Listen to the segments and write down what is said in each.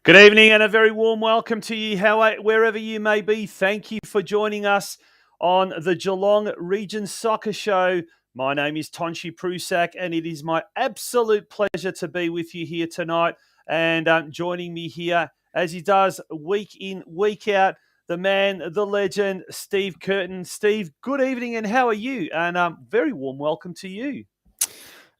Good evening and a very warm welcome to you, wherever you may be. Thank you for joining us on the Geelong Region Soccer Show. My name is Tonchi Prusak and it is my absolute pleasure to be with you here tonight. And joining me here, as he does week in, week out, the man, the legend, Steve Curtin. Steve, good evening and how are you? And very warm welcome to you.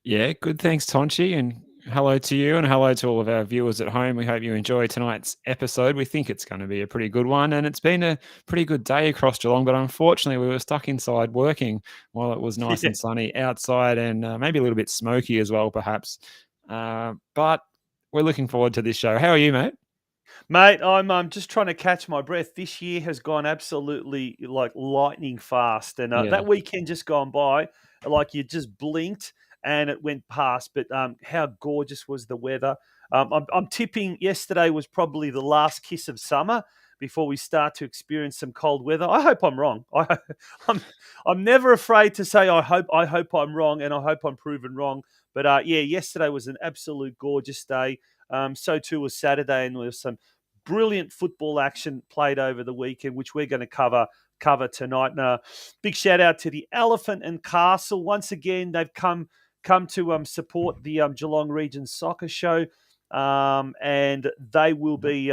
Yeah, good. Thanks, Tonchi, and hello to you and hello to all of our viewers at home. We hope you enjoy tonight's episode. We think it's going to be a pretty good one, and it's been a pretty good day across Geelong, but unfortunately we were stuck inside working while it was nice and sunny outside and maybe a little bit smoky as well, perhaps. But we're looking forward to this show. How are you, mate? Mate, I'm just trying to catch my breath. This year has gone absolutely like lightning fast, and that weekend just gone by, like you just blinked and it went past. But how gorgeous was the weather? I'm tipping yesterday was probably the last kiss of summer before we start to experience some cold weather. I hope I'm wrong. I'm never afraid to say I hope I'm wrong, and I hope I'm proven wrong. But yesterday was an absolute gorgeous day. So too was Saturday, and there was some brilliant football action played over the weekend, which we're going to cover tonight. And big shout out to the Elephant and Castle. Once again, they've come to support the Geelong Region Soccer Show. And they will be,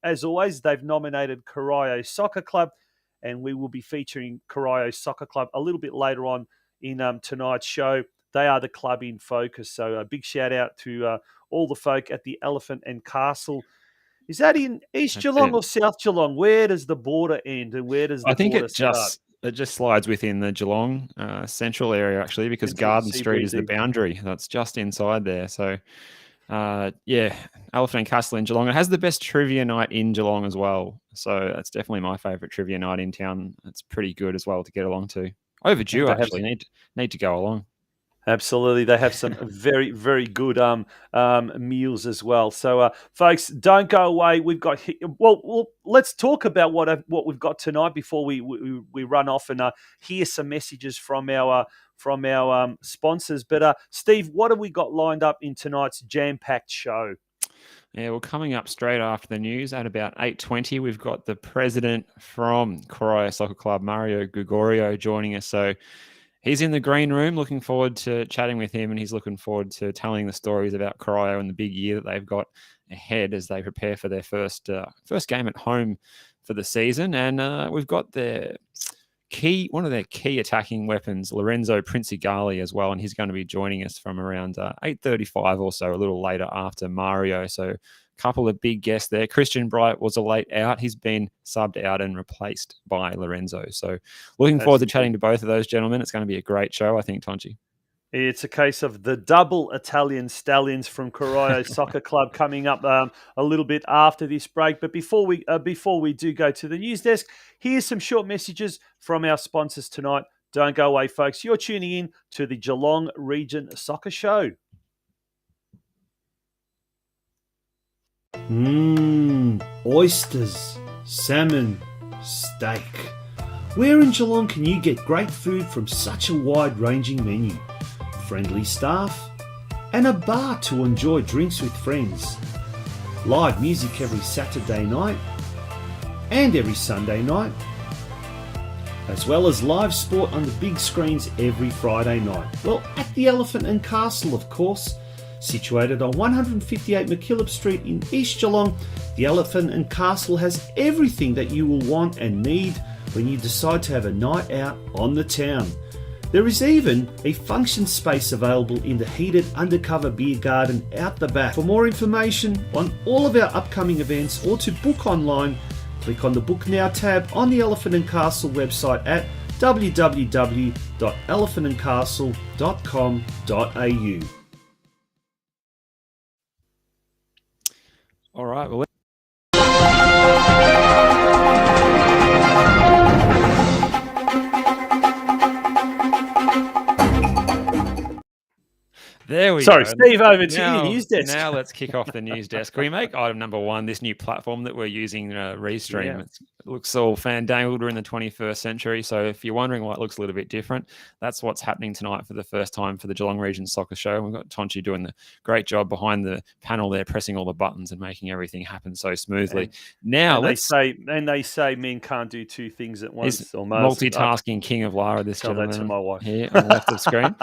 as always, they've nominated Corio Soccer Club, and we will be featuring Corio Soccer Club a little bit later on in tonight's show. They are the club in focus. So a big shout out to all the folk at the Elephant and Castle. Is that in East Geelong or South Geelong? Where does the border end and where does the border start? It just slides within the Geelong central area, actually, because Garden Street is the boundary. That's just inside there. So, Elephant and Castle in Geelong. It has the best trivia night in Geelong as well. So that's definitely my favourite trivia night in town. It's pretty good as well to get along to. Overdue, actually. Need to go along. Absolutely. They have some very, very good meals as well. So, folks, don't go away. We've got let's talk about what we've got tonight before we run off and hear some messages from our sponsors. But Steve, what have we got lined up in tonight's jam-packed show? Yeah, well, coming up straight after the news at about 8:20, we've got the president from Corio Soccer Club, Mario Gregorio, joining us. So he's in the green room, looking forward to chatting with him, and he's looking forward to telling the stories about Corio and the big year that they've got ahead as they prepare for their first game at home for the season. And we've got one of their key attacking weapons, Lorenzo Princigali, as well, and he's going to be joining us from around 8:35 or so, a little later after Mario. So couple of big guests there. Christian Bright was a late out. He's been subbed out and replaced by Lorenzo. So looking forward to chatting to both of those gentlemen. It's going to be a great show, I think, Tonchi. It's a case of the double Italian stallions from Corio Soccer Club coming up a little bit after this break. But before we do go to the news desk, here's some short messages from our sponsors tonight. Don't go away, folks. You're tuning in to the Geelong Region Soccer Show. Oysters, salmon, steak. Where in Geelong can you get great food from such a wide-ranging menu? Friendly staff and a bar to enjoy drinks with friends. Live music every Saturday night and every Sunday night, as well as live sport on the big screens every Friday night. Well, at the Elephant and Castle, of course. Situated on 158 McKillop Street in East Geelong, the Elephant and Castle has everything that you will want and need when you decide to have a night out on the town. There is even a function space available in the heated undercover beer garden out the back. For more information on all of our upcoming events or to book online, click on the Book Now tab on the Elephant and Castle website at www.elephantandcastle.com.au. All right, well, there There we Sorry, go. Steve, over to you, news desk. Now let's kick off the news desk. We make item number one this new platform that we're using, Restream. Yeah. It looks all fandangled. We're in the 21st century. So if you're wondering why it looks a little bit different, that's what's happening tonight for the first time for the Geelong Region Soccer Show. We've got Tonchi doing the great job behind the panel there, pressing all the buttons and making everything happen so smoothly. They say men can't do two things at once. He's Almost multitasking king of Lara, this tell gentleman. that to my wife. Here on the left of screen.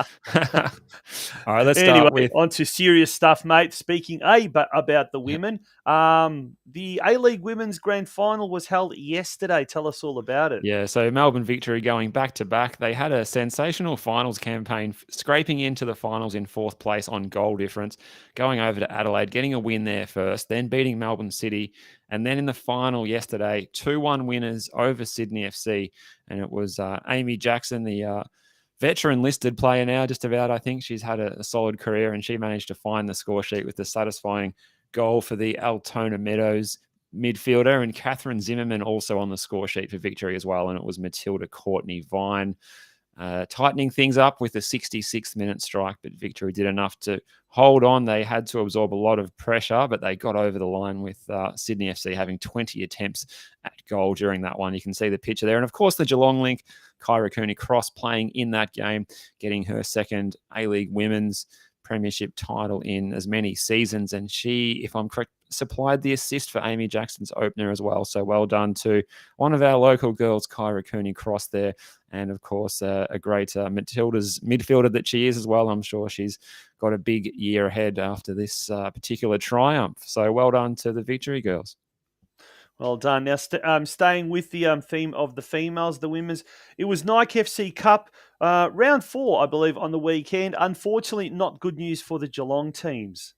All right, let's start with on to serious stuff, mate. Speaking about the women, the A-League Women's Grand Final was held yesterday. Tell us all about it. Yeah, so Melbourne Victory going back to back. They had a sensational finals campaign, scraping into the finals in fourth place on goal difference, going over to Adelaide, getting a win there first, then beating Melbourne City, and then in the final yesterday, 2-1 winners over Sydney FC, and it was Amy Jackson, the veteran listed player now, just about. I think she's had a solid career, and she managed to find the score sheet with the satisfying goal for the Altona Meadows midfielder, and Catherine Zimmerman also on the score sheet for Victory as well. And it was Matilda Courtney Vine tightening things up with the 66th minute strike, but Victory did enough to hold on. They had to absorb a lot of pressure, but they got over the line with Sydney FC having 20 attempts at goal during that one. You can see the picture there. And of course, the Geelong link, Kyra Cooney-Cross playing in that game, getting her second A-League Women's Premiership title in as many seasons. And she, if I'm correct, supplied the assist for Amy Jackson's opener as well. So well done to one of our local girls, Kyra Cooney-Cross there. And of course, a great Matilda's midfielder that she is as well. I'm sure she's got a big year ahead after this particular triumph. So well done to the Victory girls. Well done. Now, staying with the theme of the females, the women's, it was Nike FC Cup, round 4, I believe, on the weekend. Unfortunately, not good news for the Geelong teams.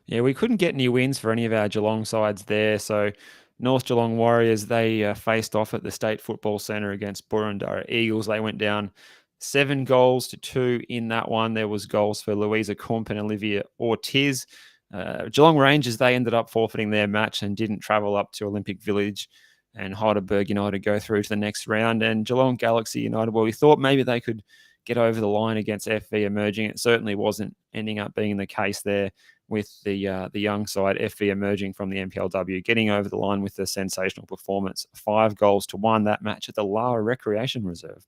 Yeah, we couldn't get any wins for any of our Geelong sides there. So North Geelong Warriors, they faced off at the State Football Centre against Burundara Eagles. They went down 7-2 in that one. There was goals for Louisa Kump and Olivia Ortiz. Geelong Rangers, they ended up forfeiting their match and didn't travel up to Olympic Village, and Heidelberg United go through to the next round. And Geelong Galaxy United, well, we thought maybe they could get over the line against FV Emerging. It certainly wasn't ending up being the case there with the young side, FV Emerging from the NPLW, getting over the line with a sensational performance, 5-1 that match at the Lara Recreation Reserve.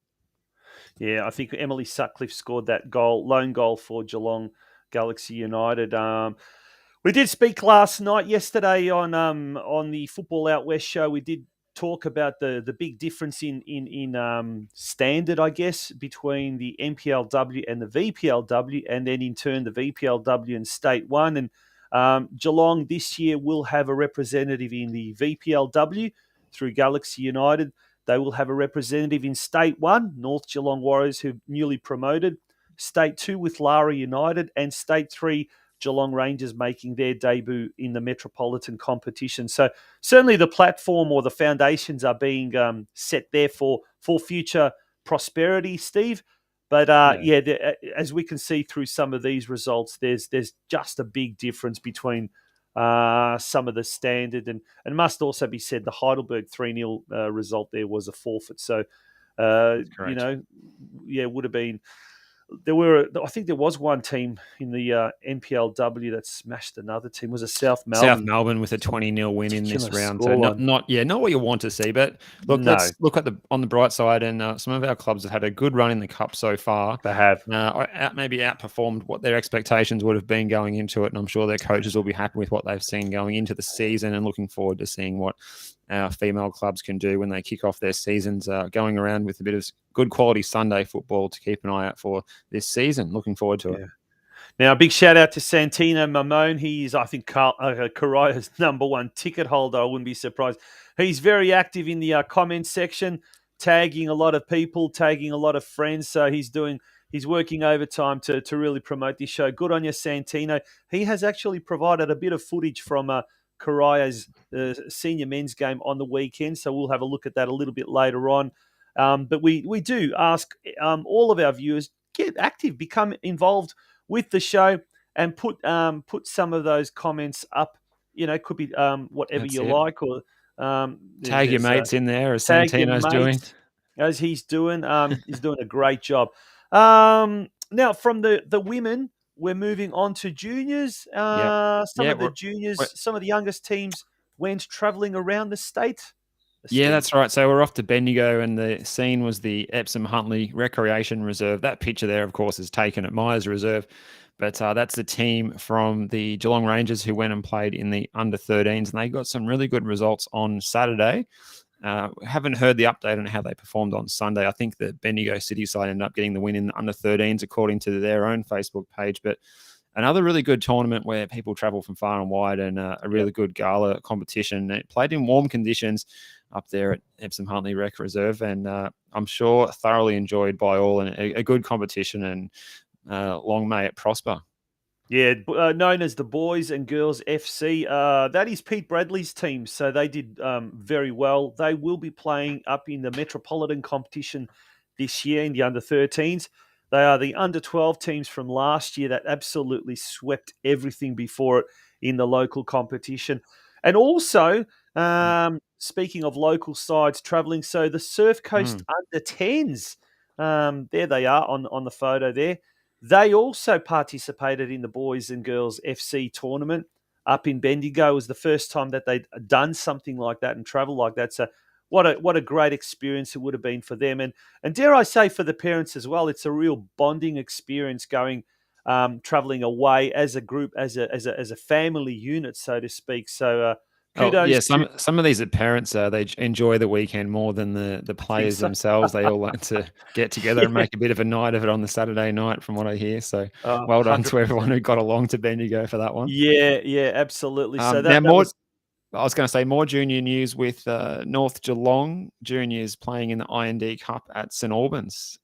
Yeah, I think Emily Sutcliffe scored that goal, lone goal for Geelong Galaxy United. We did speak yesterday on the Football Out West show. We did talk about the big difference in standard, I guess, between the NPLW and the VPLW, and then in turn the VPLW and State 1. And Geelong this year will have a representative in the VPLW through Galaxy United. They will have a representative in State 1, North Geelong Warriors, who newly promoted. State 2 with Lara United, and State 3, Geelong Rangers making their debut in the Metropolitan competition. So certainly the platform or the foundations are being set there for future prosperity, Steve. But as we can see through some of these results, there's just a big difference between some of the standard, and must also be said the Heidelberg 3-0 result there was a forfeit. So, would have been. I think there was one team in the NPLW that smashed another team. Was it South Melbourne? South Melbourne with a 20-0 win in this round. So not what you want to see. But look, let's look at on the bright side. And some of our clubs have had a good run in the cup so far. They have maybe outperformed what their expectations would have been going into it. And I'm sure their coaches will be happy with what they've seen going into the season, and looking forward to seeing what our female clubs can do when they kick off their seasons, going around with a bit of good quality Sunday football to keep an eye out for this season. Looking forward to it. Now, a big shout out to Santino Mamone. He's, I think, Karaya's #1 ticket holder. I wouldn't be surprised. He's very active in the comments section, tagging a lot of people, tagging a lot of friends. So he's working overtime to really promote this show. Good on you, Santino. He has actually provided a bit of footage from Karaya's senior men's game on the weekend, so we'll have a look at that a little bit later on. But we do ask all of our viewers, get active, become involved with the show, and put some of those comments up. It could be whatever you like, or tag your mates in there, as Santino's doing. As he's doing. He's doing a great job. Now, from the women, we're moving on to juniors. Yep. Some Yeah. of the juniors, some of the youngest teams went travelling around the state. Yeah, Steve. that's right. So we're off to Bendigo, and the scene was the Epsom Huntley Recreation Reserve. That picture there, of course, is taken at Myers Reserve, but that's the team from the Geelong Rangers who went and played in the under-13s, and they got some really good results on Saturday. Haven't heard the update on how they performed on Sunday. I think the Bendigo City side ended up getting the win in the under-13s, according to their own Facebook page, but another really good tournament where people travel from far and wide, and a really good gala competition. It played in warm conditions up there at Epsom Huntley Rec Reserve, and I'm sure thoroughly enjoyed by all, and a good competition, and long may it prosper. Yeah, known as the Boys and Girls FC. That is Pete Bradley's team, so they did very well. They will be playing up in the Metropolitan competition this year in the under-13s. They are the under-12 teams from last year that absolutely swept everything before it in the local competition. And also, speaking of local sides travelling, so the Surf Coast under-10s, there they are on the photo there. They also participated in the Boys and Girls FC tournament up in Bendigo. It was the first time that they'd done something like that and travel like that. So what a great experience it would have been for them. And dare I say for the parents as well, it's a real bonding experience going traveling away as a group, as a family unit, so to speak. So Oh kudos yeah, to some of these are parents. They enjoy the weekend more than the I think players so. themselves. They all like to get together and Yeah. make a bit of a night of it on the Saturday night, from what I hear. So well done to 100%. everyone who got along to Bendigo for that one. Yeah, absolutely. So Now that more. was I was going to say more junior news with North Geelong juniors playing in the IND Cup at St Albans.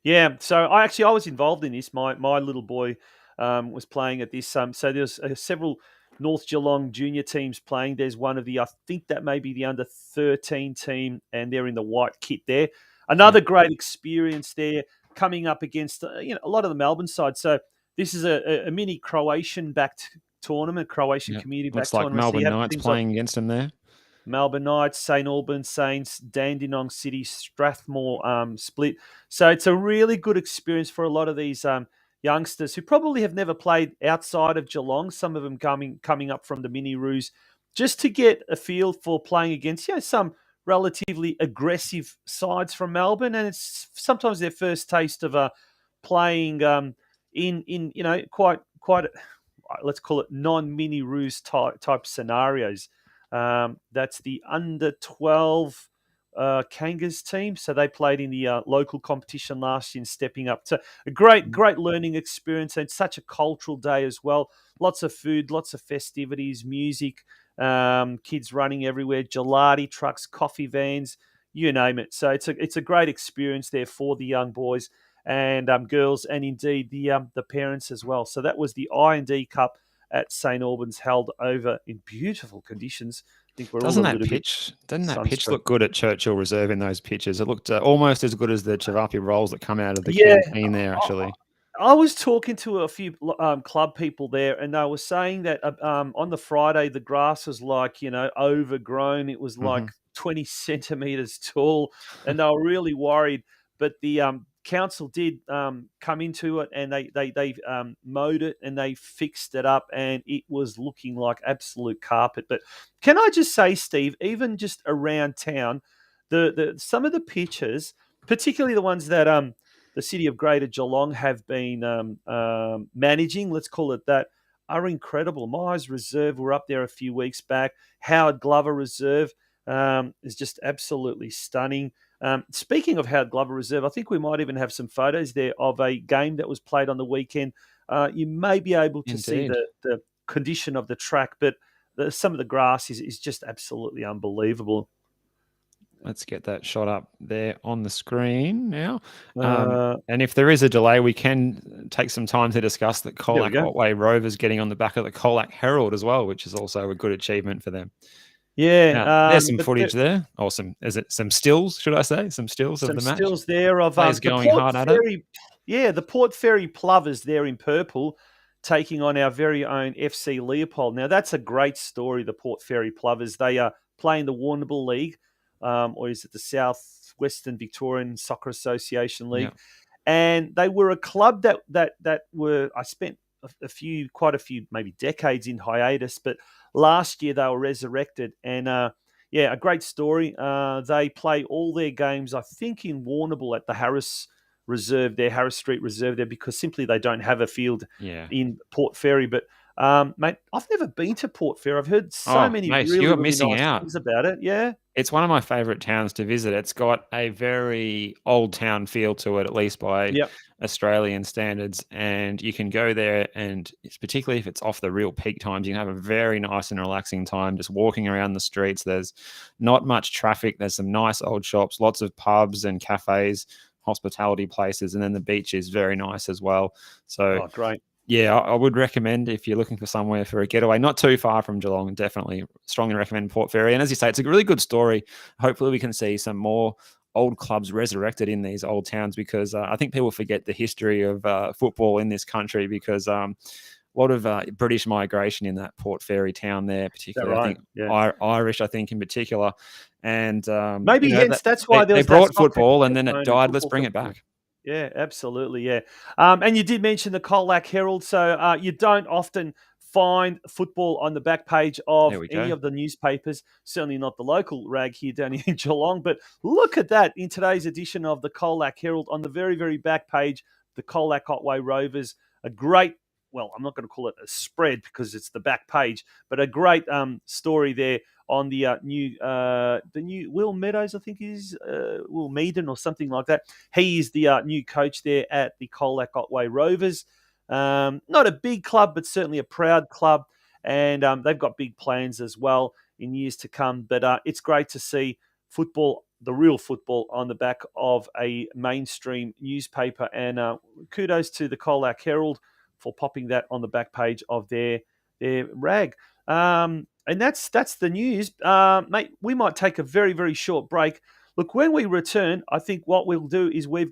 Yeah, so I was involved in this. My little boy was playing at this. So there's several North Geelong junior teams playing. There's one of the I think that may be the under-13 team, and they're in the white kit there. Another Yep. great experience there, coming up against a lot of the Melbourne side. So this is a mini Croatian-backed tournament, Croatian Yep. community-backed Looks like tournament. So you Melbourne have Knights teams like playing against them there. Melbourne Knights, St Albans Saints, Dandenong City, Strathmore split. So it's a really good experience for a lot of these youngsters who probably have never played outside of Geelong. Some of them coming up from the mini roos, just to get a feel for playing against some relatively aggressive sides from Melbourne, and it's sometimes their first taste of playing in quite let's call it non-mini roos type scenarios. That's the under 12 Kangas team. So they played in the local competition last year and stepping up. So a great learning experience, and such a cultural day as well. Lots of food, lots of festivities, music, kids running everywhere, gelati trucks, coffee vans, you name it. So it's a great experience there for the young boys and girls, and indeed the parents as well. So that was the I&D Cup at St Albans, held over in beautiful conditions. I think we're all a little bit Doesn't that pitch sunstroke. look good at Churchill Reserve in those pictures? It looked almost as good as the Chavapi rolls that come out of the Yeah, canteen there, actually. I was talking to a few club people there, and they were saying that on the Friday the grass was like overgrown. It was Hmm. like 20 centimeters tall, and they were really worried. But the council did come into it, and they mowed it and they fixed it up, and it was looking like absolute carpet. But can I just say, Steve, even just around town, the some of the pitches, particularly the ones that the city of Greater Geelong have been managing, let's call it that, are incredible. Myers Reserve were up there a few weeks back. Howard Glover Reserve is just absolutely stunning. Speaking of Howard Glover Reserve, I think we might even have some photos there of a game that was played on the weekend. You may be able to see Indeed. the condition of the track, but some of the grass is just absolutely unbelievable. Let's get that shot up there on the screen now. Uh, And if there is a delay, we can take some time to discuss that there we Colac go. Otway Rovers getting on the back of the Colac Herald as well, which is also a good achievement for them. Now, Yeah, there's some but footage there. Or some stills, should I say? Some stills of some the match. stills there of Players the going Port hard at it. Fairy, the Port Fairy Plovers there in purple, taking on our very own FC Leopold. Now that's a great story. The Port Fairy Plovers, they are playing the Warrnambool League, or is it the South Western Victorian Soccer Association Yeah. League? And they were a club that were I spent quite a few, maybe decades in hiatus, but last year they were resurrected, and yeah, a great story. They play all their games, I think, in Warrnambool at the Harris Reserve there, Harris Street Reserve there, because simply they don't have a field in Port Fairy. But mate, I've never been to Port Fairy. I've heard so many mate, really, you're really missing nice out. things about it. Yeah. It's one of my favourite towns to visit. It's got a very old town feel to it, at least by Australian standards. And you can go there, and it's particularly if it's off the real peak times, you can have a very nice and relaxing time just walking around the streets. There's not much traffic. There's some nice old shops, lots of pubs and cafes, hospitality places, and then the beach is very nice as well. So great. Yeah, I would recommend if you're looking for somewhere for a getaway, not too far from Geelong, definitely strongly recommend Port Fairy. And as you say, it's a really good story. Hopefully we can see some more old clubs resurrected in these old towns, because I think people forget the history of football in this country, because a lot of British migration in that Port Fairy town there, particularly, right? I think Irish, I think in particular. And maybe hence that's why they brought football and then it died. Let's bring it back. Yeah, absolutely. Yeah. And you did mention the Colac Herald. So you don't often find football on the back page of any of the newspapers, certainly not the local rag here down in Geelong. But look at that in today's edition of the Colac Herald. On the very, very back page, the Colac Otway Rovers, a great, well, I'm not going to call it a spread because it's the back page, but a great story there on the new Will Meadows, I think is Will Meaden or something like that. He is the new coach there at the Colac Otway Rovers. Not a big club, but certainly a proud club, and they've got big plans as well in years to come. But it's great to see football, the real football, on the back of a mainstream newspaper, and kudos to the Colac Herald for popping that on the back page of their rag. And that's the news. Mate, we might take a very, very short break. Look, when we return, I think what we'll do is we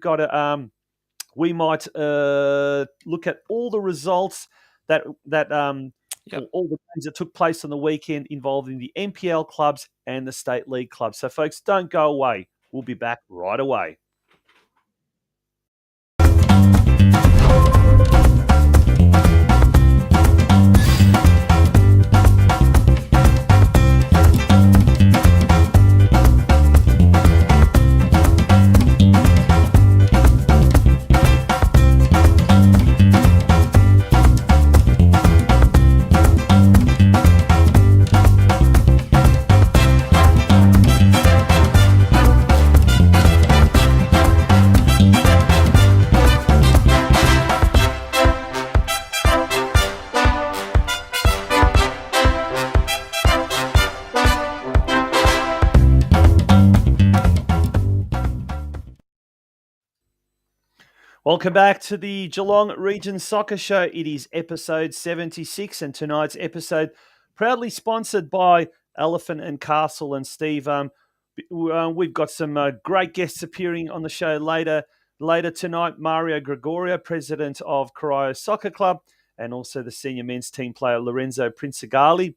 might look at all the results that all the games that took place on the weekend involving the NPL clubs and the State League clubs. So, folks, don't go away. We'll be back right away. Welcome back to the Geelong Region Soccer Show. It is episode 76, and tonight's episode proudly sponsored by Elephant and Castle. And Steve, we've got some great guests appearing on the show later tonight. Mario Gregorio, president of Corio Soccer Club, and also the senior men's team player Lorenzo Princigali,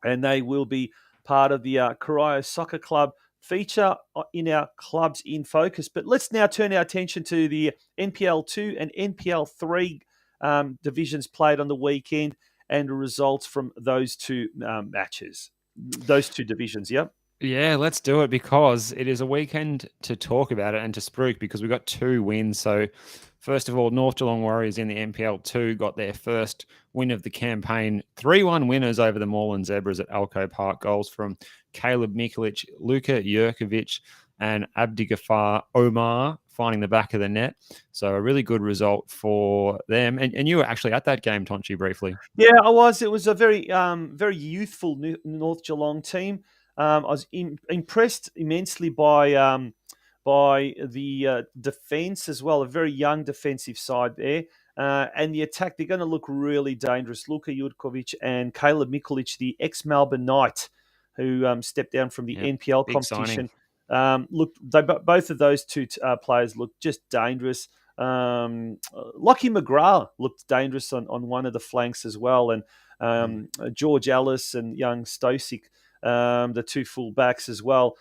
and they will be part of the Corio Soccer Club feature in our Clubs in Focus. But let's now turn our attention to the NPL 2 and NPL 3 divisions played on the weekend and the results from those two matches, those two divisions. Yep. Yeah, let's do it, because it is a weekend to talk about it and to spruik, because we got two wins. So first of all, North Geelong Warriors in the NPL 2 got their first win of the campaign. 3-1 winners over the Moreland Zebras at Alco Park. Goals from Caleb Mikulic, Luka Jurkovic, and Abdigafar Omar finding the back of the net. So a really good result for them. And you were actually at that game, Tonchi, briefly. Yeah, I was. It was a very youthful North Geelong team. I was impressed immensely by the defence as well, a very young defensive side there. And the attack, they're going to look really dangerous. Luka Jurkovic and Caleb Mikulic, the ex-Melbourne Knight, who stepped down from the NPL competition. Both of those two players looked just dangerous. Lockie McGrath looked dangerous on one of the flanks as well. And George Ellis and young Stosic, the two full backs as well,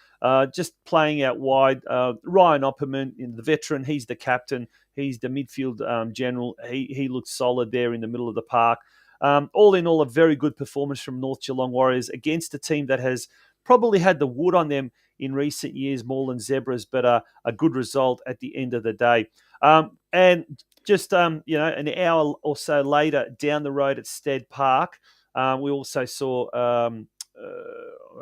just playing out wide. Ryan Opperman, the veteran, he's the captain. He's the midfield general. He looked solid there in the middle of the park. All in all, a very good performance from North Geelong Warriors against a team that has probably had the wood on them in recent years, Moreland Zebras, but a good result at the end of the day. And just an hour or so later, down the road at Stead Park, we also saw.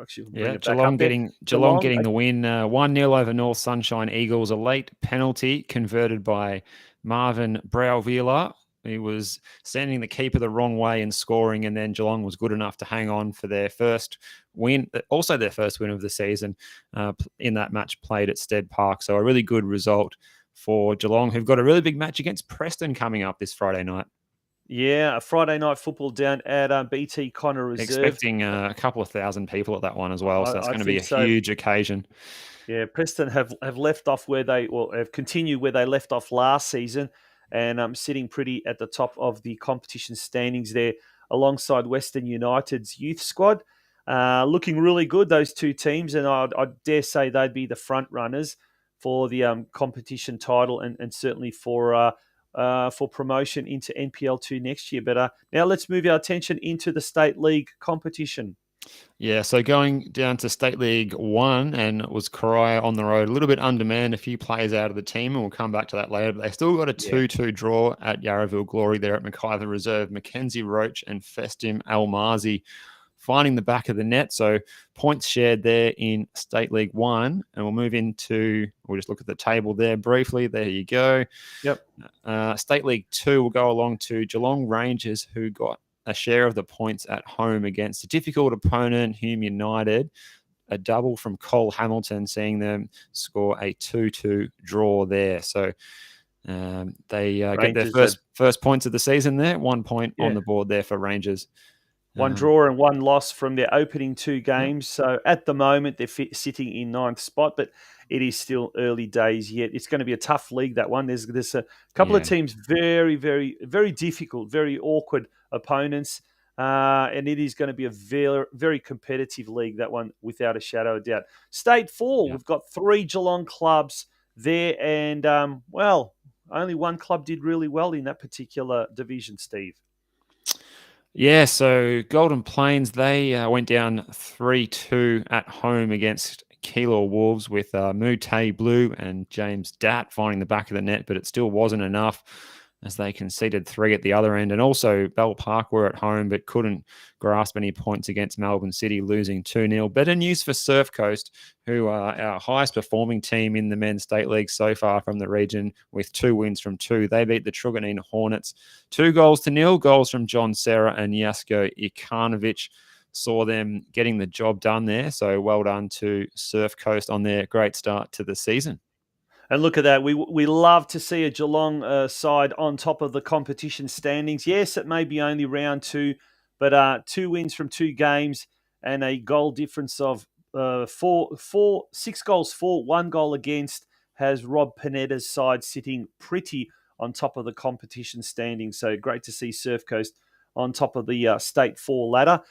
Actually, bring it back Geelong up there. Geelong getting the win, 1-0 over North Sunshine Eagles. A late penalty converted by Marvin Brauwieler. He was sending the keeper the wrong way and scoring, and then Geelong was good enough to hang on for their first win, also their first win of the season in that match played at Stead Park. So a really good result for Geelong, who've got a really big match against Preston coming up this Friday night. Yeah, a Friday night football down at BT Connor Reserve. Expecting a couple of thousand people at that one as well, so it's going to be a huge occasion. Yeah, Preston have left off have continued where they left off last season, and sitting pretty at the top of the competition standings there, alongside Western United's youth squad. Looking really good, those two teams, and I dare say they'd be the front runners for the competition title, and certainly for promotion into NPL2 next year. But now let's move our attention into the State League competition. Yeah, so going down to State League 1, and it was Coria on the road, a little bit undermanned, a few players out of the team, and we'll come back to that later. But they still got a 2-2 draw at Yarraville Glory there at Mackay Reserve. Mackenzie Roach and Festim Almazi finding the back of the net. So points shared there in State League 1. And we'll just look at the table there briefly. There you go. Yep. State League 2 will go along to Geelong Rangers, who got a share of the points at home against a difficult opponent, Hume United. A double from Cole Hamilton, seeing them score a 2-2 draw there. So they get their first points of the season there. 1 point on the board there for Rangers. One draw and one loss from their opening two games. So at the moment, they're sitting in ninth spot, but it is still early days yet. It's going to be a tough league, that one. There's a couple of teams, very, very, very difficult, very awkward opponents. And it is going to be a very, very competitive league, that one, without a shadow of doubt. State 4, we've got 3 Geelong clubs there. And, only one club did really well in that particular division, Steve. Yeah, so Golden Plains, they went down 3-2 at home against Keilor Wolves with Mute Blue and James Dat finding the back of the net, but it still wasn't enough as they conceded 3 at the other end. And also Bell Park were at home but couldn't grasp any points against Melbourne City, losing 2-0. Better news for Surf Coast, who are our highest performing team in the Men's State League so far from the region, with 2 wins from 2. They beat the Truganina Hornets 2-0, goals from John Serra and Jasko Ikanovic. Saw them getting the job done there. So well done to Surf Coast on their great start to the season. And look at that. We love to see a Geelong side on top of the competition standings. Yes, it may be only round 2, but 2 wins from 2 games and a goal difference of 6 goals for, 1 goal against has Rob Panetta's side sitting pretty on top of the competition standings. So great to see Surf Coast on top of the State 4 ladder.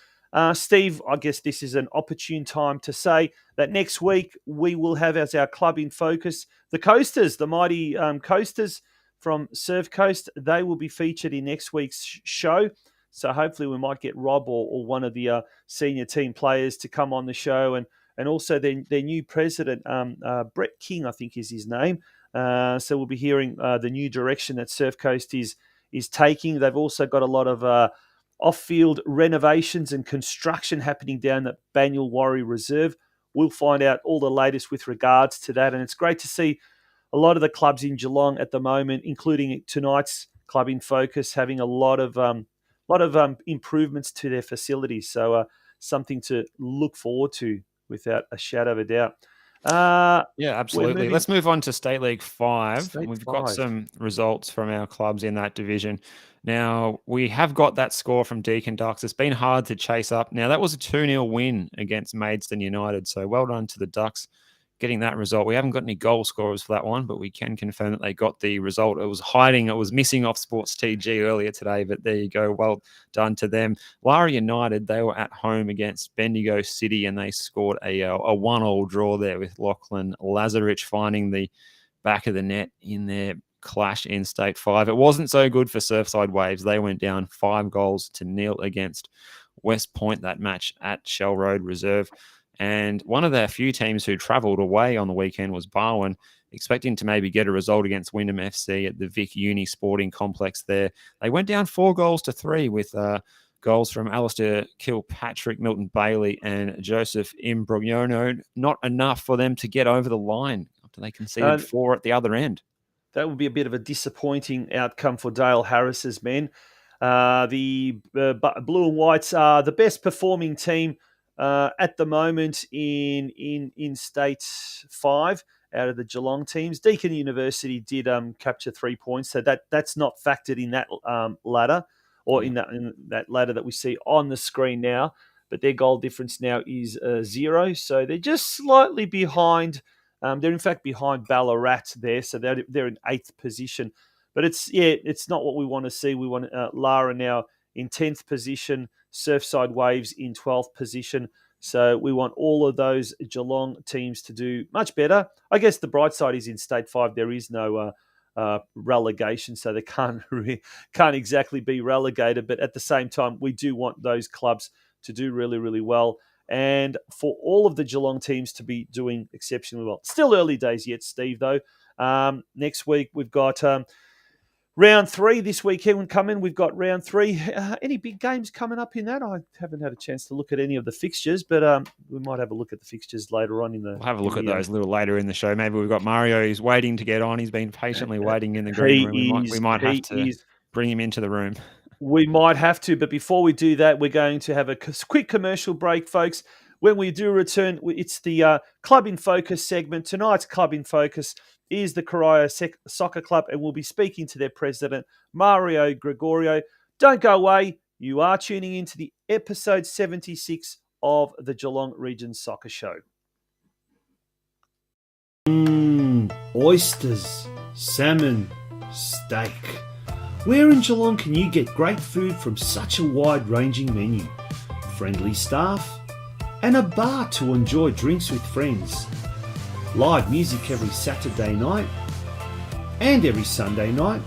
Steve, I guess this is an opportune time to say that next week we will have as our club in focus the Coasters, the mighty Coasters from Surf Coast. They will be featured in next week's show. So hopefully we might get Rob or one of the senior team players to come on the show, and also their new president, Brett King, I think is his name. So we'll be hearing the new direction that Surf Coast is taking. They've also got a lot of off-field renovations and construction happening down at Banyule Warrior Reserve. We'll find out all the latest with regards to that. And it's great to see a lot of the clubs in Geelong at the moment, including tonight's club in focus, having a lot of improvements to their facilities. So something to look forward to without a shadow of a doubt. Yeah, absolutely. Let's move on to State League 5. We've got some results from our clubs in that division. Now, we have got that score from Deakin Ducks. It's been hard to chase up. Now, that was a 2-0 win against Maidstone United, so well done to the Ducks getting that result. We haven't got any goal scorers for that one, but we can confirm that they got the result. It was missing off Sports TG earlier today, but there you go. Well done to them. Lara United, they were at home against Bendigo City, and they scored a 1-1 draw there with Lachlan Lazarich finding the back of the net in their clash in State 5. It wasn't so good for Surfside Waves. They went down 5-0 against West Point that match at Shell Road Reserve. And one of their few teams who travelled away on the weekend was Barwon, expecting to maybe get a result against Wyndham FC at the Vic Uni Sporting Complex there. They went down 4-3 with goals from Alistair Kilpatrick, Milton Bailey, and Joseph Imbrogno. Not enough for them to get over the line after they conceded 4 at the other end. That would be a bit of a disappointing outcome for Dale Harris's men. The Blue and Whites are the best performing team at the moment in State 5 out of the Geelong teams. Deakin University did capture 3 points, so that's not factored in that ladder or in that ladder that we see on the screen now. But their goal difference now is 0, so they're just slightly behind. They're in fact behind Ballarat there, so they're in 8th position. But it's not what we want to see. We want Lara now in 10th position, Surfside Waves in 12th position. So we want all of those Geelong teams to do much better. I guess the bright side is in State 5 there is no relegation, so they can't exactly be relegated. But at the same time, we do want those clubs to do really, really well, and for all of the Geelong teams to be doing exceptionally well. Still early days yet, Steve, though. Next week, we've got round 3 this weekend coming. We've got round 3. Any big games coming up in that? I haven't had a chance to look at any of the fixtures, but we might have a look at the fixtures later on in the... We'll have a look at those a little later in the show. Maybe we've got Mario. He's waiting to get on. He's been patiently waiting in the green room. We might have to bring him into the room. We might have to, but before we do that, we're going to have a quick commercial break, folks. When we do return, it's the Club in Focus segment. Tonight's Club in Focus is the Corio Soccer Club, and we'll be speaking to their president, Mario Gregorio. Don't go away. You are tuning into the episode 76 of the Geelong Region Soccer Show. Oysters, salmon, steak. Where in Geelong can you get great food from such a wide-ranging menu? Friendly staff and a bar to enjoy drinks with friends. Live music every Saturday night and every Sunday night,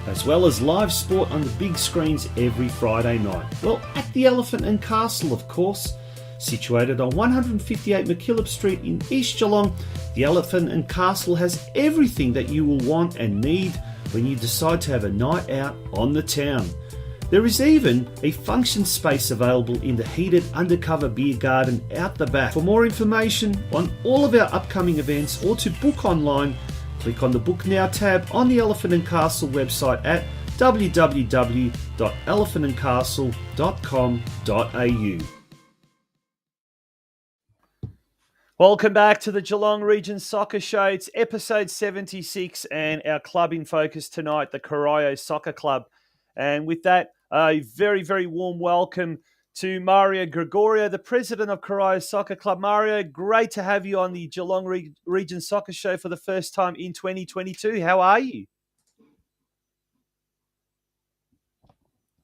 as well as live sport on the big screens every Friday night. Well, at the Elephant and Castle, of course, situated on 158 McKillop Street in East Geelong, the Elephant and Castle has everything that you will want and need when you decide to have a night out on the town. There is even a function space available in the heated undercover beer garden out the back. For more information on all of our upcoming events or to book online, click on the Book Now tab on the Elephant and Castle website at www.elephantandcastle.com.au. Welcome back to the Geelong Region Soccer Show. It's episode 76 and our club in focus tonight, the Corio Soccer Club. And with that, a very, very warm welcome to Mario Gregorio, the president of Corio Soccer Club. Mario, great to have you on the Geelong Region Soccer Show for the first time in 2022. How are you?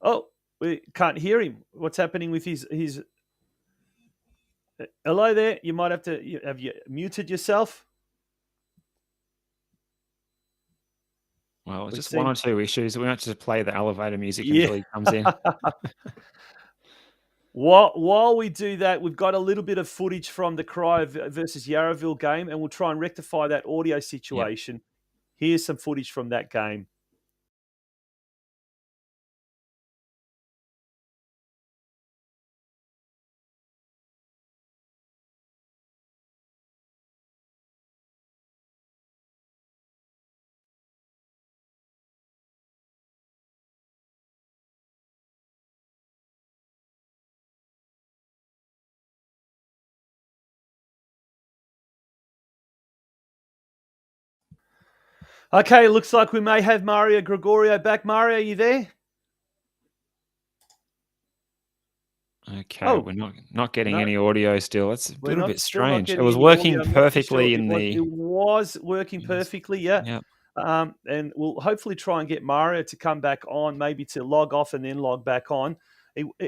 Oh, we can't hear him. What's happening with his... Hello there. You might have to... Have you muted yourself? Well, it's just one or two issues. We don't just play the elevator music until he comes in. While we do that, we've got a little bit of footage from the Corio versus Yarraville game, and we'll try and rectify that audio situation. Yep. Here's some footage from that game. Okay, looks like we may have Mario Gregorio back. Mario, are you there? Okay, we're not getting any audio still. It's a little bit strange. It was working perfectly in the... It was working perfectly, yeah. Yep. And we'll hopefully try and get Mario to come back on, maybe to log off and then log back on.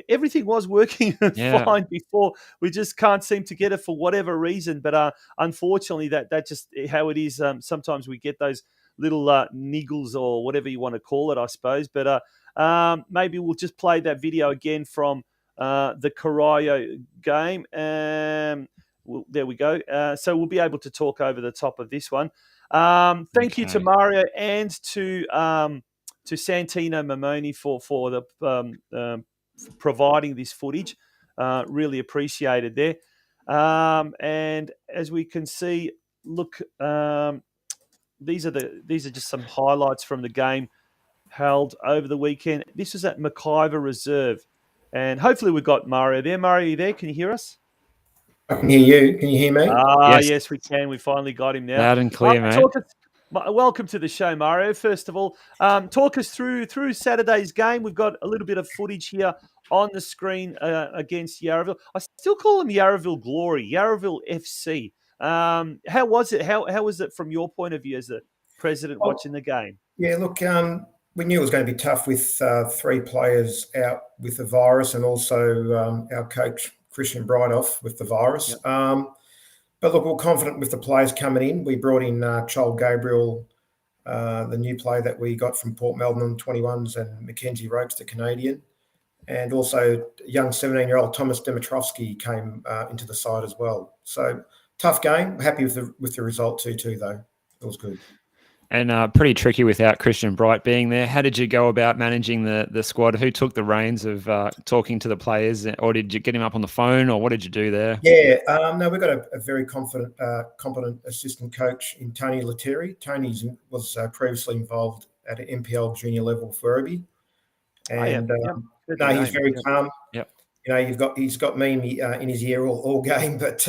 Everything was working fine before. We just can't seem to get it for whatever reason. But unfortunately, that's just how it is. Sometimes we get those little niggles or whatever you want to call it, I suppose. But maybe we'll just play that video again from the Corio game. There we go. So we'll be able to talk over the top of this one. Thank you to Mario and to Santino Mamoni for the providing this footage. Really appreciated there. And as we can see, look, these are just some highlights from the game held over the weekend. This was at McIver Reserve, and hopefully we've got Mario there. Mario, are you there? Can you hear us? I can hear you. Can you hear me? Yes, we can. We finally got him now. Loud and clear, mate. Welcome to the show, Mario. First of all, talk us through Saturday's game. We've got a little bit of footage here on the screen against Yarraville. I still call them Yarraville Glory, Yarraville FC. How was it? How was it from your point of view as the president watching the game? Yeah, look, we knew it was going to be tough with 3 players out with the virus, and also our coach Christian Brightoff with the virus. Yep. But look, we're confident with the players coming in. We brought in Charles Gabriel, the new player that we got from Port Melbourne on 21s, and Mackenzie Rokes, the Canadian. And also young 17-year-old Thomas Dimitrovsky came into the side as well. So tough game. Happy with the result 2-2 though. It was good. And pretty tricky without Christian Bright being there. How did you go about managing the squad? Who took the reins of talking to the players, or did you get him up on the phone, or what did you do there? Yeah, no, we've got a very competent assistant coach in Tony Lettieri. Tony was previously involved at an MPL junior level for Werribee. And no, he's very calm. Yep. You know, he's got me in his ear all game, but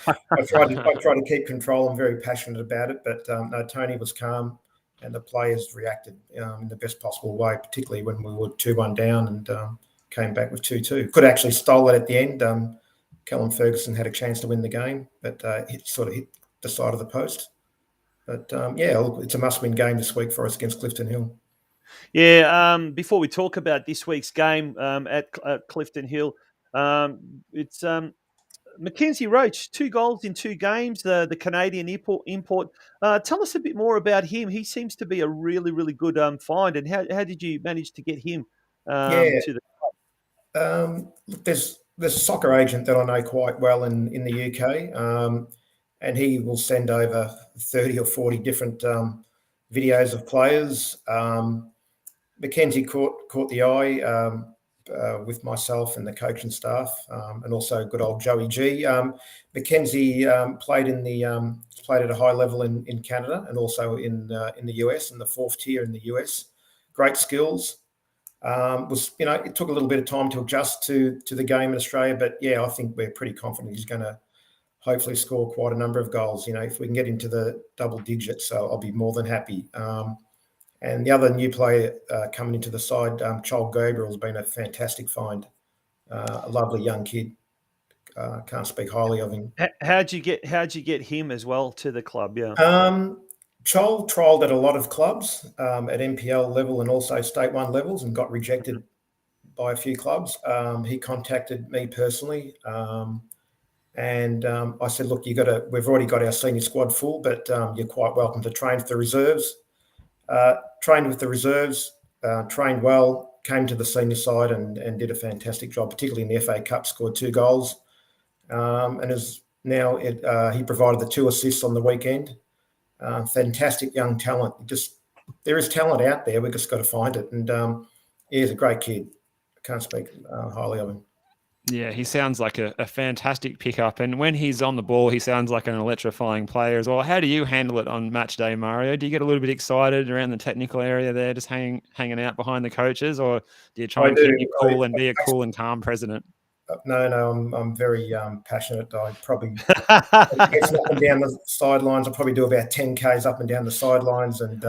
I try to keep control. I'm very passionate about it, but no, Tony was calm, and the players reacted in the best possible way, particularly when we were 2-1 down and came back with 2-2. Could actually stole it at the end. Callum Ferguson had a chance to win the game, but it sort of hit the side of the post. But yeah, look, it's a must-win game this week for us against Clifton Hill. Yeah, before we talk about this week's game at Clifton Hill, it's Mackenzie Roach, 2 goals in 2 games, the Canadian import. Tell us a bit more about him. He seems to be a really, really good find. And how did you manage to get him to the club? There's a soccer agent that I know quite well in the UK, and he will send over 30 or 40 different videos of players. Mackenzie caught the eye with myself and the coach and staff, and also good old Joey G. Mackenzie played at a high level in Canada, and also in the US, in the 4th tier in the US. Great skills. It took a little bit of time to adjust to the game in Australia, but yeah, I think we're pretty confident he's going to hopefully score quite a number of goals. You know, if we can get into the double digits, so I'll be more than happy. And the other new player coming into the side, Charles Gabriel, has been a fantastic find. A lovely young kid. Can't speak highly of him. How'd you get him as well to the club? Yeah. Charles trialled at a lot of clubs at MPL level and also State 1 levels, and got rejected by a few clubs. He contacted me personally, and I said, "Look, we've already got our senior squad full, but you're quite welcome to train with the reserves." Trained with the reserves, trained well, came to the senior side and did a fantastic job, particularly in the FA Cup, scored 2 goals. And is now he provided the 2 assists on the weekend. Fantastic young talent. There is talent out there. We've just got to find it. And he's a great kid. I can't speak highly of him. Yeah, he sounds like a fantastic pickup. And when he's on the ball, he sounds like an electrifying player as well. How do you handle it on match day, Mario? Do you get a little bit excited around the technical area there, just hanging out behind the coaches? Or do you try and keep you cool and be a cool and calm president? No, I'm very passionate. I probably get up and down the sidelines. I probably do about 10 Ks up and down the sidelines and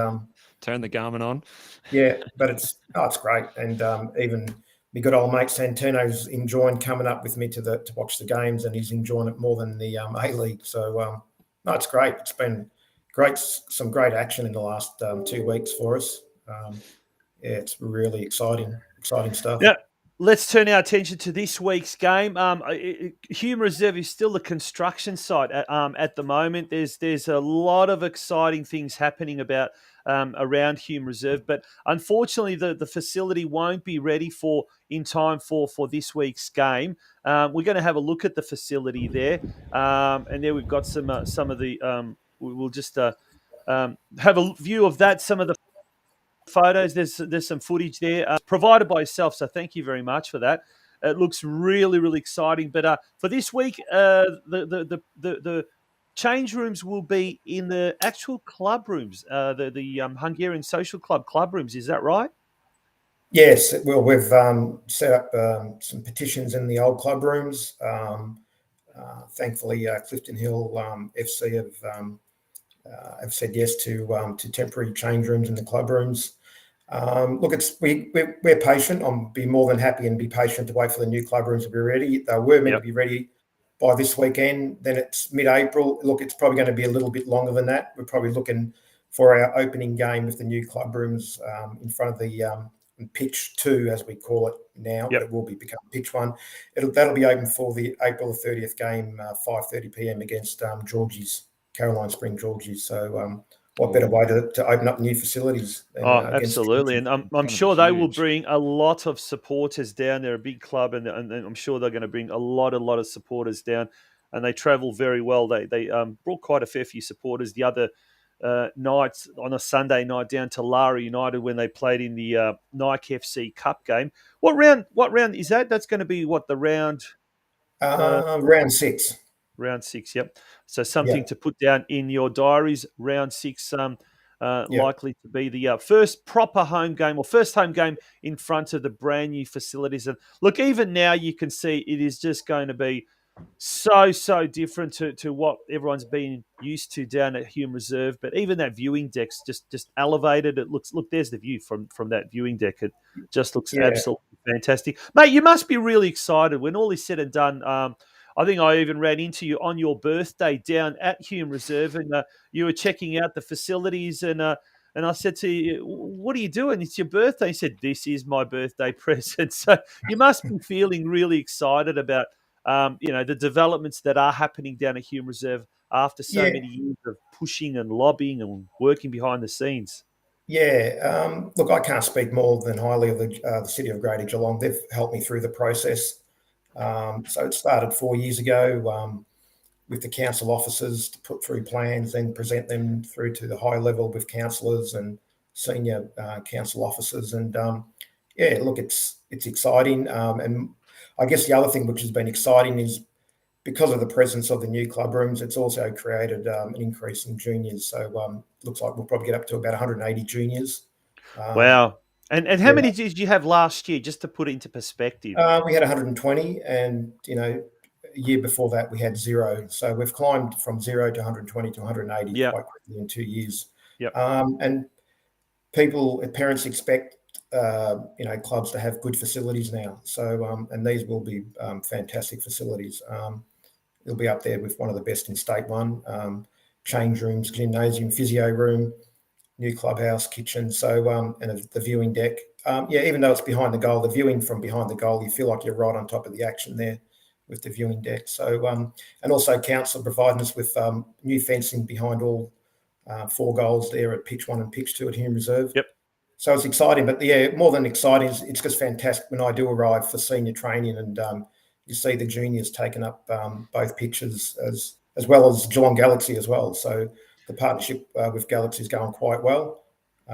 turn the Garmin on. Yeah, but it's great. And even my good old mate Santino's enjoying coming up with me to watch the games, and he's enjoying it more than the A-League. So no, it's great. It's been great, some great action in the last 2 weeks for us. Yeah, it's really exciting stuff. Yeah. Let's turn our attention to this week's game. Hume Reserve is still a construction site at the moment. There's a lot of exciting things happening around Hume Reserve, but unfortunately, the facility won't be ready in time for this week's game. We're going to have a look at the facility there, and there we've got some of the. We'll just have a view of that. Some of the photos. There's some footage there provided by yourself. So thank you very much for that. It looks really, really exciting. But for this week, the change rooms will be in the actual club rooms, the Hungarian Social Club rooms. Is that right? Yes, well, we've set up some petitions in the old club rooms. Thankfully, Clifton Hill FC have said yes to temporary change rooms in the club rooms. Look, we're patient. I'll be more than happy and be patient to wait for the new club rooms to be ready. They were meant to be ready by this weekend. Then it's mid-April. Look, it's probably going to be a little bit longer than that. We're probably looking for our opening game with the new club rooms in front of the pitch 2, as we call it now. But it will become pitch 1. That'll be open for the April 30th game, 5:30 p.m. against Georgie's, Caroline Spring Georgie's. So what better way to open up new facilities? Absolutely. And I'm sure they will bring a lot of supporters down. They're a big club, and I'm sure they're going to bring a lot of supporters down. And they travel very well. They brought quite a fair few supporters the other night on a Sunday night down to Lara United when they played in the Nike FC Cup game. What round is that? That's going to be the round? Round 6. Round 6, yep. So something to put down in your diaries. Round 6, likely to be the first proper home game or first home game in front of the brand new facilities. And look, even now you can see it is just going to be so different to what everyone's been used to down at Hume Reserve. But even that viewing deck's just elevated. It looks, look, there's the view from that viewing deck. It just looks absolutely fantastic. Mate, you must be really excited when all is said and done. I think I even ran into you on your birthday down at Hume Reserve, and you were checking out the facilities, and I said to you, "What are you doing? It's your birthday." He said, "This is my birthday present." So you must be feeling really excited about the developments that are happening down at Hume Reserve after so many years of pushing and lobbying and working behind the scenes. Yeah, look, I can't speak more than highly of the City of Greater Geelong. They've helped me through the process. So it started 4 years ago with the council officers to put through plans, then present them through to the high level with councillors and senior council officers. And look, it's exciting. And I guess the other thing which has been exciting is because of the presence of the new club rooms, it's also created an increase in juniors. So looks like we'll probably get up to about 180 juniors. Wow. And how many did you have last year, just to put it into perspective? We had 120, and a year before that we had 0. So we've climbed from 0 to 120 to 180 quite quickly in 2 years. And parents expect clubs to have good facilities now. So and these will be fantastic facilities. It'll be up there with one of the best in State 1. Change rooms, gymnasium, physio room, new clubhouse, kitchen. So and the viewing deck. Even though it's behind the goal, the viewing from behind the goal, you feel like you're right on top of the action there with the viewing deck. So and also council providing us with new fencing behind all 4 goals there at pitch 1 and pitch 2 at Hume Reserve. So it's exciting, but more than exciting, it's just fantastic when I do arrive for senior training and you see the juniors taking up both pitches as well as Geelong Galaxy as well. So the partnership with Galaxy is going quite well.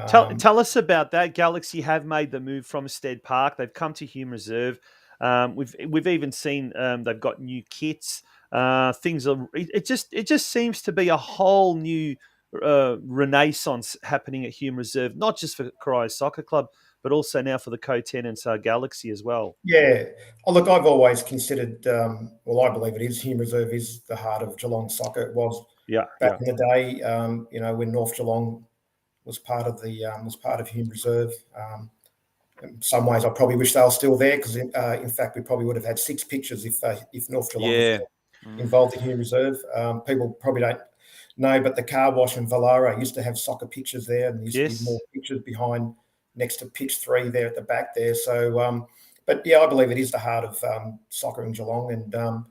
Tell us about that. Galaxy have made the move from Stead Park. They've come to Hume Reserve. We've even seen they've got new kits. Things are. It just seems to be a whole new renaissance happening at Hume Reserve, not just for Corio Soccer Club, but also now for the co-tenants Galaxy as well. Yeah. Oh, look, I've always considered. I believe it is Hume Reserve is the heart of Geelong soccer. It was back in the day. When North Geelong was part of Hume Reserve. In some ways, I probably wish they were still there because, in fact, we probably would have had 6 pitches if North Geelong was involved in Hume Reserve. People probably don't know, but the car wash in Vallara used to have soccer pitches there, and there used to be more pitches behind next to pitch 3 there at the back there. So, But yeah, I believe it is the heart of soccer in Geelong, and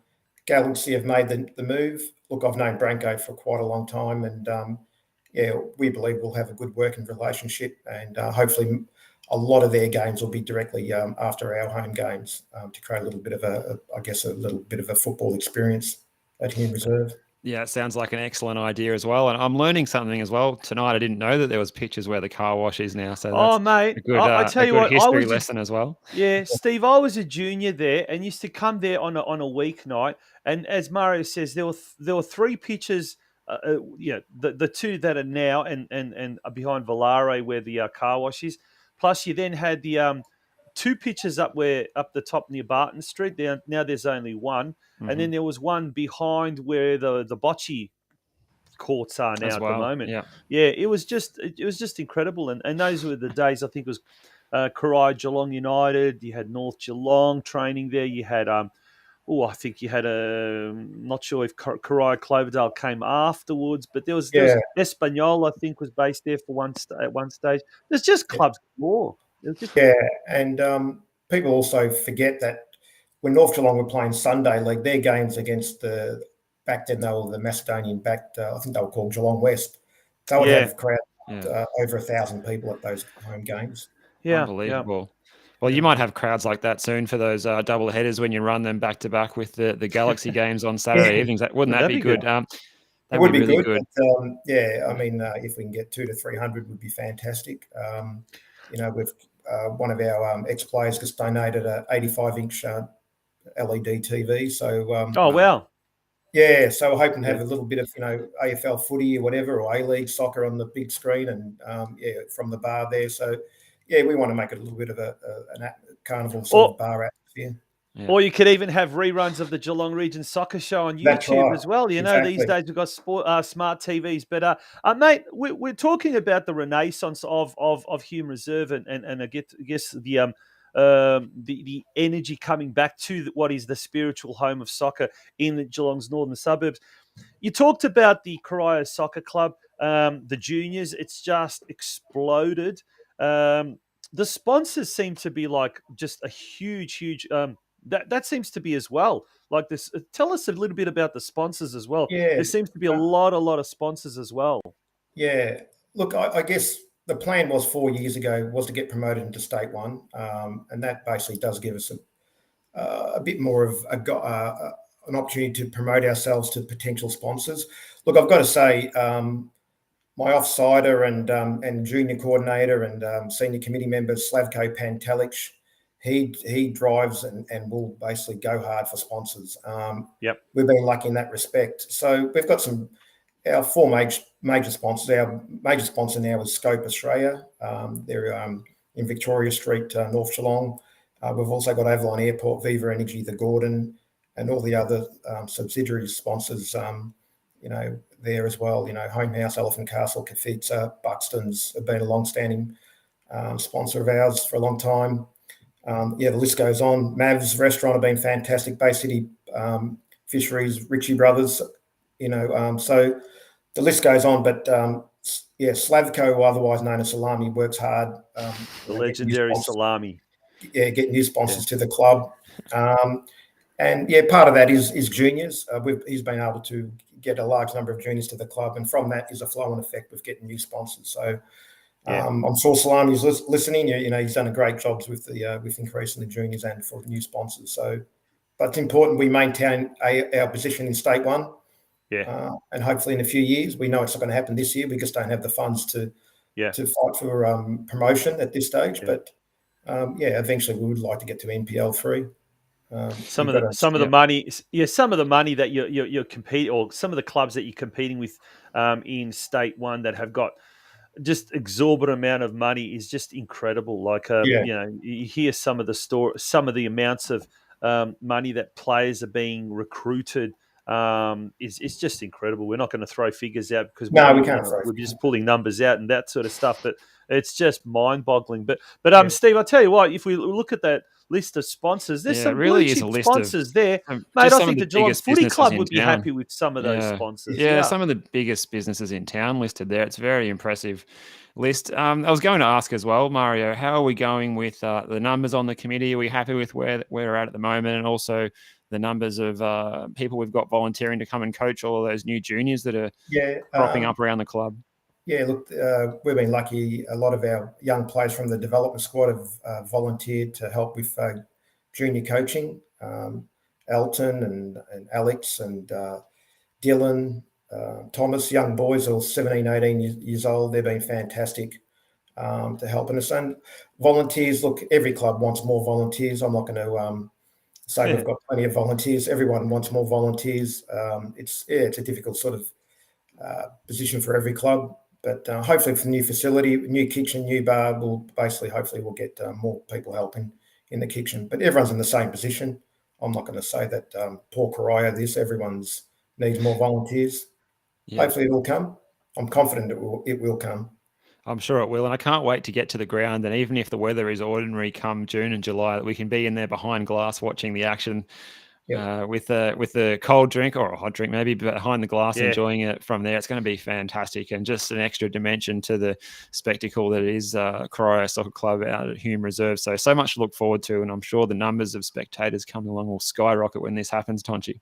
Galaxy have made the move. Look, I've known Branko for quite a long time, and yeah, we believe we'll have a good working relationship, and hopefully a lot of their games will be directly after our home games to create a little bit of a little bit of a football experience at Hume Reserve. Yeah, it sounds like an excellent idea as well. And I'm learning something as well tonight. I didn't know that there was pictures where the car wash is now. So that's mate, a I tell you good what, history lesson as well. Yeah, Steve, I was a junior there and used to come there on a weeknight. And as Mario says, there were three pitches. The two that are now and behind Valare where the car wash is. Plus, you then had the two pitches up the top near Barton Street. Now there's only one, and then there was one behind where the bocce courts are now as well. At the moment. Yeah, it was just incredible, and those were the days. I think it was Corai Geelong United. You had North Geelong training there. You had I think you had not sure if Corai Cloverdale came afterwards, but there was Espanyol, I think, was based there for at one stage. There's just clubs galore. And people also forget that when North Geelong were playing Sunday League, their games against back then they were the Macedonian-backed, I think they were called Geelong West. They would have crowds over 1,000 people at those home games. Yeah, unbelievable. Well, you might have crowds like that soon for those double headers when you run them back to back with the Galaxy games on Saturday evenings. Wouldn't that be good? It would be really good. But, I mean, if we can get 200 to 300, would be fantastic. With one of our ex-players just donated a 85-inch LED TV. So, wow. Yeah, so we're hoping to have a little bit of, AFL footy or whatever, or A-League soccer on the big screen and, from the bar there. So, yeah, we want to make it a little bit of a carnival sort of bar atmosphere. Yeah. Or you could even have reruns of the Geelong Region Soccer Show on YouTube as well. These days we've got smart TVs. But, mate, we're talking about the renaissance of Hume Reserve and I guess the energy coming back to what is the spiritual home of soccer in Geelong's northern suburbs. You talked about the Coria Soccer Club, the juniors. It's just exploded. The sponsors seem to be like just a huge. That seems to be as well. Like this. Tell us a little bit about the sponsors as well. Yeah, there seems to be a lot of sponsors as well. Yeah, look, I guess the plan was 4 years ago was to get promoted into State One, and that basically does give us a bit more of an opportunity to promote ourselves to potential sponsors. Look, I've got to say, my offsider and junior coordinator and senior committee member Slavko Pantelic, he drives and will basically go hard for sponsors. We've been lucky in that respect. So we've got our four major sponsors. Our major sponsor now is Scope Australia. They're in Victoria Street, North Geelong. We've also got Avalon Airport, Viva Energy, the Gordon, and all the other subsidiary sponsors, there as well. Homehouse, Elephant Castle, Kafitza, Buxton's have been a long-standing sponsor of ours for a long time. The list goes on. Mav's Restaurant have been fantastic. Bay City Fisheries, Ritchie Brothers, so the list goes on. But Slavko, otherwise known as Salami, works hard. The legendary Salami. Yeah, getting new sponsors to the club. And part of that is juniors. He's been able to get a large number of juniors to the club, and from that is a flow-on effect with getting new sponsors. So I'm sure Salami's listening. He's done a great job with increasing the juniors and for new sponsors. So, but it's important we maintain our position in State One. And hopefully in a few years, we know it's not going to happen this year. We just don't have the funds to fight for promotion at this stage. But eventually we would like to get to NPL 3. Some of the money that you're competing, or some of the clubs that you're competing with in State One that have got just exorbitant amount of money is just incredible. Like you hear some of the amounts of money that players are being recruited. Is just incredible. We're not going to throw figures out because we can't. We're just pulling numbers out and that sort of stuff. But it's just mind-boggling. But Steve, I tell you what, if we look at that list of sponsors. There's Yeah, some it really blue is a chip list of sponsors there, mate. just I some of think the the Geelong biggest Footy businesses Club in would be town. happy with some of those Yeah, sponsors. yeah, some of the biggest businesses in town listed there. It's a very impressive list. I was going to ask as well, Mario, how are we going with the numbers on the committee? Are we happy with where we're at the moment, and also the numbers of people we've got volunteering to come and coach all of those new juniors that are cropping up around the club? Yeah, look, we've been lucky. A lot of our young players from the development squad have volunteered to help with junior coaching. Elton and Alex and Dylan, Thomas, young boys, all 17, 18 years old. They've been fantastic to helping us. And volunteers, look, every club wants more volunteers. I'm not going to say we've got plenty of volunteers. Everyone wants more volunteers. It's a difficult sort of position for every club. But hopefully for new facility, new kitchen, new bar, hopefully we'll get more people helping in the kitchen. But everyone's in the same position. I'm not going to say that poor Corio this. Everyone's needs more volunteers. Yeah. Hopefully it will come. I'm confident it will come. I'm sure it will, and I can't wait to get to the ground. And even if the weather is ordinary come June and July, that we can be in there behind glass watching the action. Yep. With a cold drink or a hot drink, maybe behind the glass, enjoying it from there. It's going to be fantastic, and just an extra dimension to the spectacle that is Corio Soccer Club out at Hume Reserve. So much to look forward to, and I'm sure the numbers of spectators coming along will skyrocket when this happens, Tonchi.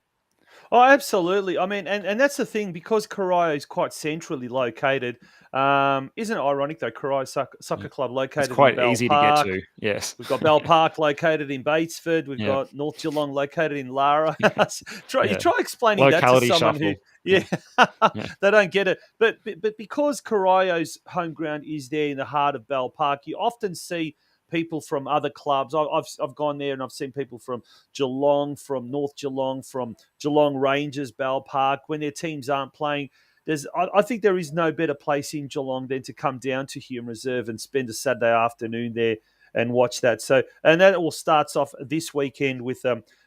Oh, absolutely. I mean, and that's the thing, because Corio is quite centrally located. Isn't it ironic, though? Corio Soccer Club located it's quite in Bell easy Park. To get to, yes. We've got Bell Park located in Batesford. We've got North Geelong located in Lara. You try explaining locality that to someone shuffle. who, they don't get it. But because Corio's home ground is there in the heart of Bell Park, you often see people from other clubs. I've gone there and I've seen people from Geelong, from North Geelong, from Geelong Rangers, Bell Park, when their teams aren't playing. I think there is no better place in Geelong than to come down to Hume Reserve and spend a Saturday afternoon there and watch that. So, and that all starts off this weekend with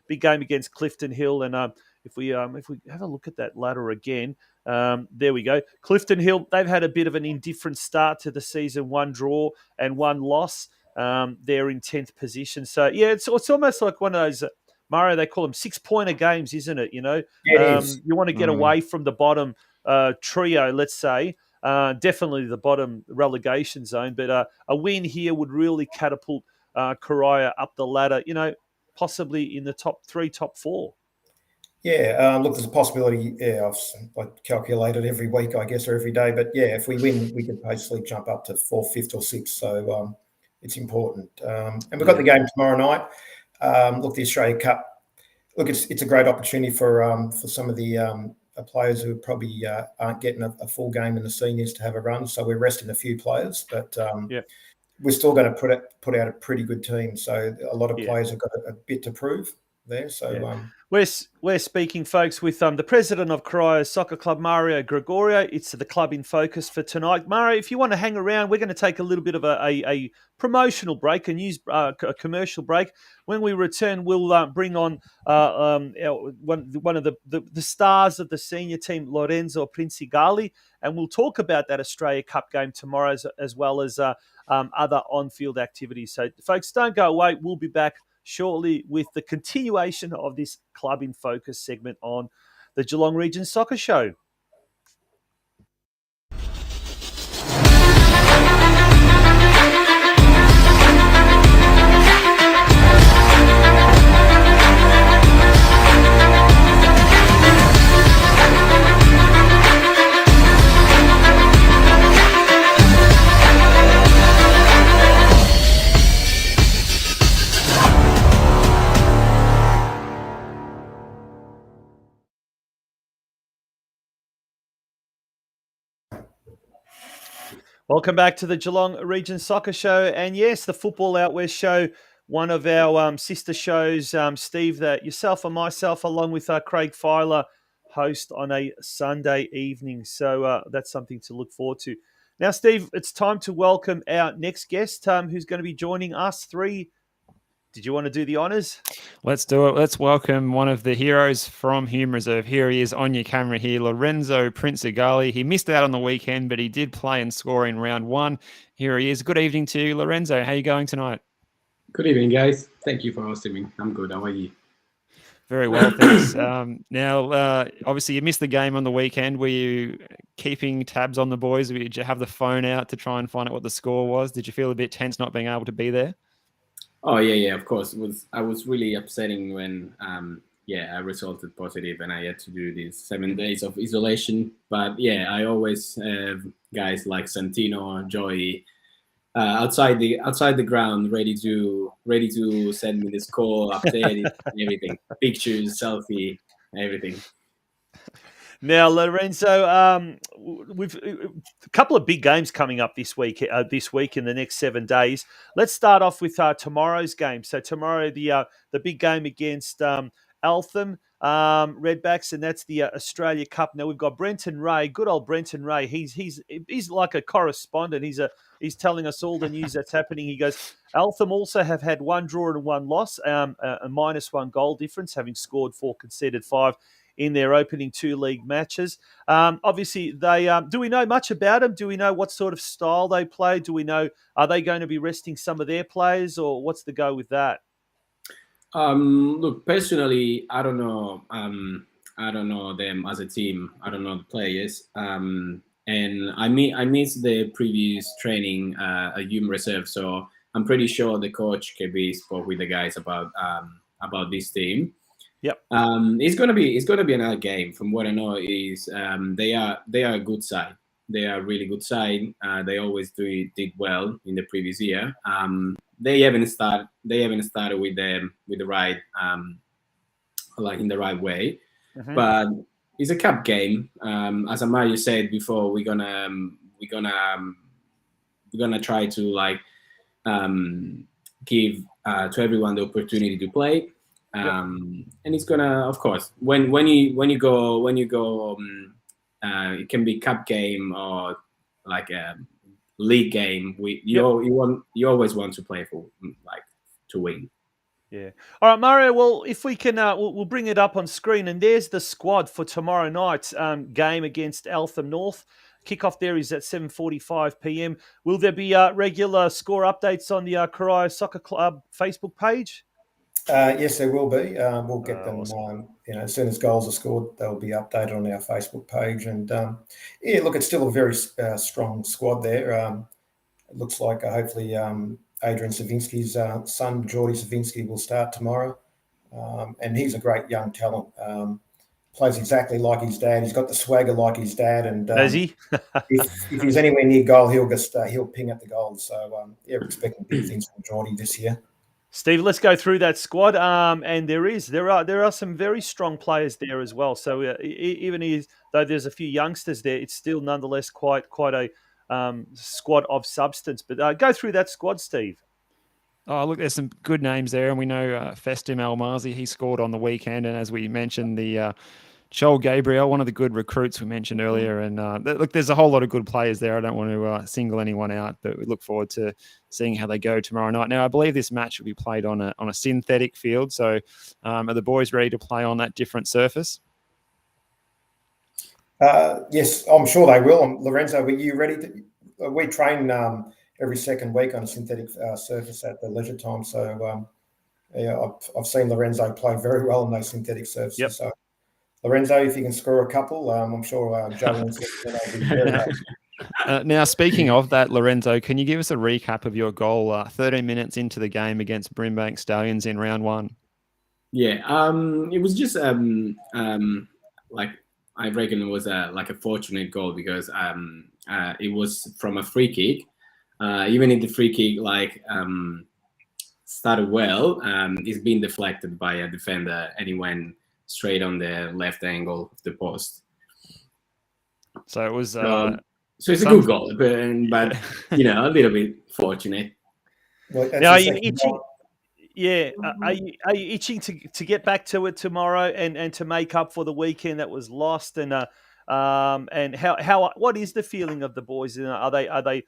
big game against Clifton Hill. And if we have a look at that ladder again, there we go. Clifton Hill, they've had a bit of an indifferent start to the season, 1 draw and 1 loss. They're in 10th position. So, yeah, it's almost like one of those, Mario, they call them 6-pointer games, isn't it? You know, it is. You want to get away from the bottom trio, let's say. Definitely the bottom relegation zone, but a win here would really catapult Corio up the ladder, you know, possibly in the top 3, top 4. Yeah, look, there's a possibility. Yeah, I calculate it every week, I guess, or every day. But yeah, if we win, we could basically jump up to 4th, 5th, or 6th. So it's important. And we've got the game tomorrow night. Look, the Australia Cup. Look, it's a great opportunity for some of the players who probably aren't getting a full game in the seniors to have a run. So we're resting a few players, but we're still going to put out a pretty good team. So a lot of players have got a bit to prove there. So we're speaking, folks, with the president of Corio Soccer Club, Mario Gregorio. It's the club in focus for tonight. Mario, if you want to hang around, we're going to take a little bit of a promotional break, a commercial break. When we return, we'll bring on one of the stars of the senior team, Lorenzo Princigali, and we'll talk about that Australia Cup game tomorrow, as well as other on-field activities. So, folks, don't go away. We'll be back shortly with the continuation of this Club in Focus segment on the Geelong Region Soccer Show. Welcome back to the Geelong Region Soccer Show. And yes, the Football Out West Show, one of our sister shows, Steve, that yourself and myself, along with Craig Filer, host on a Sunday evening. So that's something to look forward to. Now, Steve, it's time to welcome our next guest, who's going to be joining us three. Did you want to do the honours? Let's do it. Let's welcome one of the heroes from Hume Reserve. Here he is on your camera here, Lorenzo Princigali. He missed out on the weekend, but he did play and score in round 1. Here he is. Good evening to you, Lorenzo. How are you going tonight? Good evening, guys. Thank you for hosting me. I'm good. How are you? Very well, thanks. Now, obviously, you missed the game on the weekend. Were you keeping tabs on the boys? Did you have the phone out to try and find out what the score was? Did you feel a bit tense not being able to be there? Oh yeah, of course. I was really upsetting when I resulted positive and I had to do these 7 days of isolation. But yeah, I always have guys like Santino, Joey, outside the ground, ready to send me the score, update it, everything, pictures, selfie, everything. Now, Lorenzo, we've a couple of big games coming up this week. This week in the next 7 days. Let's start off with tomorrow's game. So tomorrow, the big game against Eltham Redbacks, and that's the Australia Cup. Now we've got Brenton Ray, good old Brenton Ray. He's like a correspondent. He's telling us all the news that's happening. He goes, Eltham also have had 1 draw and 1 loss, a -1 goal difference, having scored 4, conceded 5 in their opening 2 league matches. Obviously, they do we know much about them? Do we know what sort of style they play? Do we know, are they going to be resting some of their players, or what's the go with that? Look, personally, I don't know. I don't know them as a team. I don't know the players. And I missed the previous training at Hume Reserve, so I'm pretty sure the coach KB spoke with the guys about this team. Yep. It's gonna be another game. From what I know, is they are a good side. They are a really good side. They always did well in the previous year. They haven't started with the right like in the right way. Mm-hmm. But it's a cup game. As Amario said before, we're gonna try to like give to everyone the opportunity to play. And it's gonna, of course, when you go, it can be cup game or like a league game. You always want to play for like to win. Yeah. All right, Mario. Well, if we can, we'll bring it up on screen, and there's the squad for tomorrow night's game against Eltham North. Kickoff there is at 7:45 p.m. Will there be regular score updates on the Corio Soccer Club Facebook page? Yes, there will be. We'll get them. Awesome. As soon as goals are scored, they'll be updated on our Facebook page. And look, it's still a very strong squad there. It looks like hopefully Adrian Savinsky's son, Geordie Savinsky, will start tomorrow. And he's a great young talent. Plays exactly like his dad. He's got the swagger like his dad. And Does he? if he's anywhere near goal, he'll ping at the goals. So we're expecting big things from Geordie this year. Steve, let's go through that squad. And there are some very strong players there as well. So even though there's a few youngsters there, it's still nonetheless quite a squad of substance. But go through that squad, Steve. Oh, look, there's some good names there, and we know Festim Almazi, he scored on the weekend, and as we mentioned, the Joel Gabriel, one of the good recruits we mentioned earlier. And look, there's a whole lot of good players there. I don't want to single anyone out, but we look forward to seeing how they go tomorrow night. Now, I believe this match will be played on a synthetic field. So are the boys ready to play on that different surface? Yes, I'm sure they will. Lorenzo, are you ready? We train every second week on a synthetic surface at the leisure time. So I've seen Lorenzo play very well on those synthetic surfaces. Yep. So Lorenzo, if you can score a couple, I'm sure Joe will be very happy. Now, speaking of that, Lorenzo, can you give us a recap of your goal 13 minutes into the game against Brimbank Stallions in round 1? Yeah, it was just like I reckon it was like a fortunate goal because it was from a free kick. Even if the free kick started well, it's been deflected by a defender and it went straight on the left angle of the post. So it was. So it's a good goal, but a little bit fortunate. Well, now, are you itching? Yeah, are you itching to get back to it tomorrow and to make up for the weekend that was lost? And how what is the feeling of the boys? Are they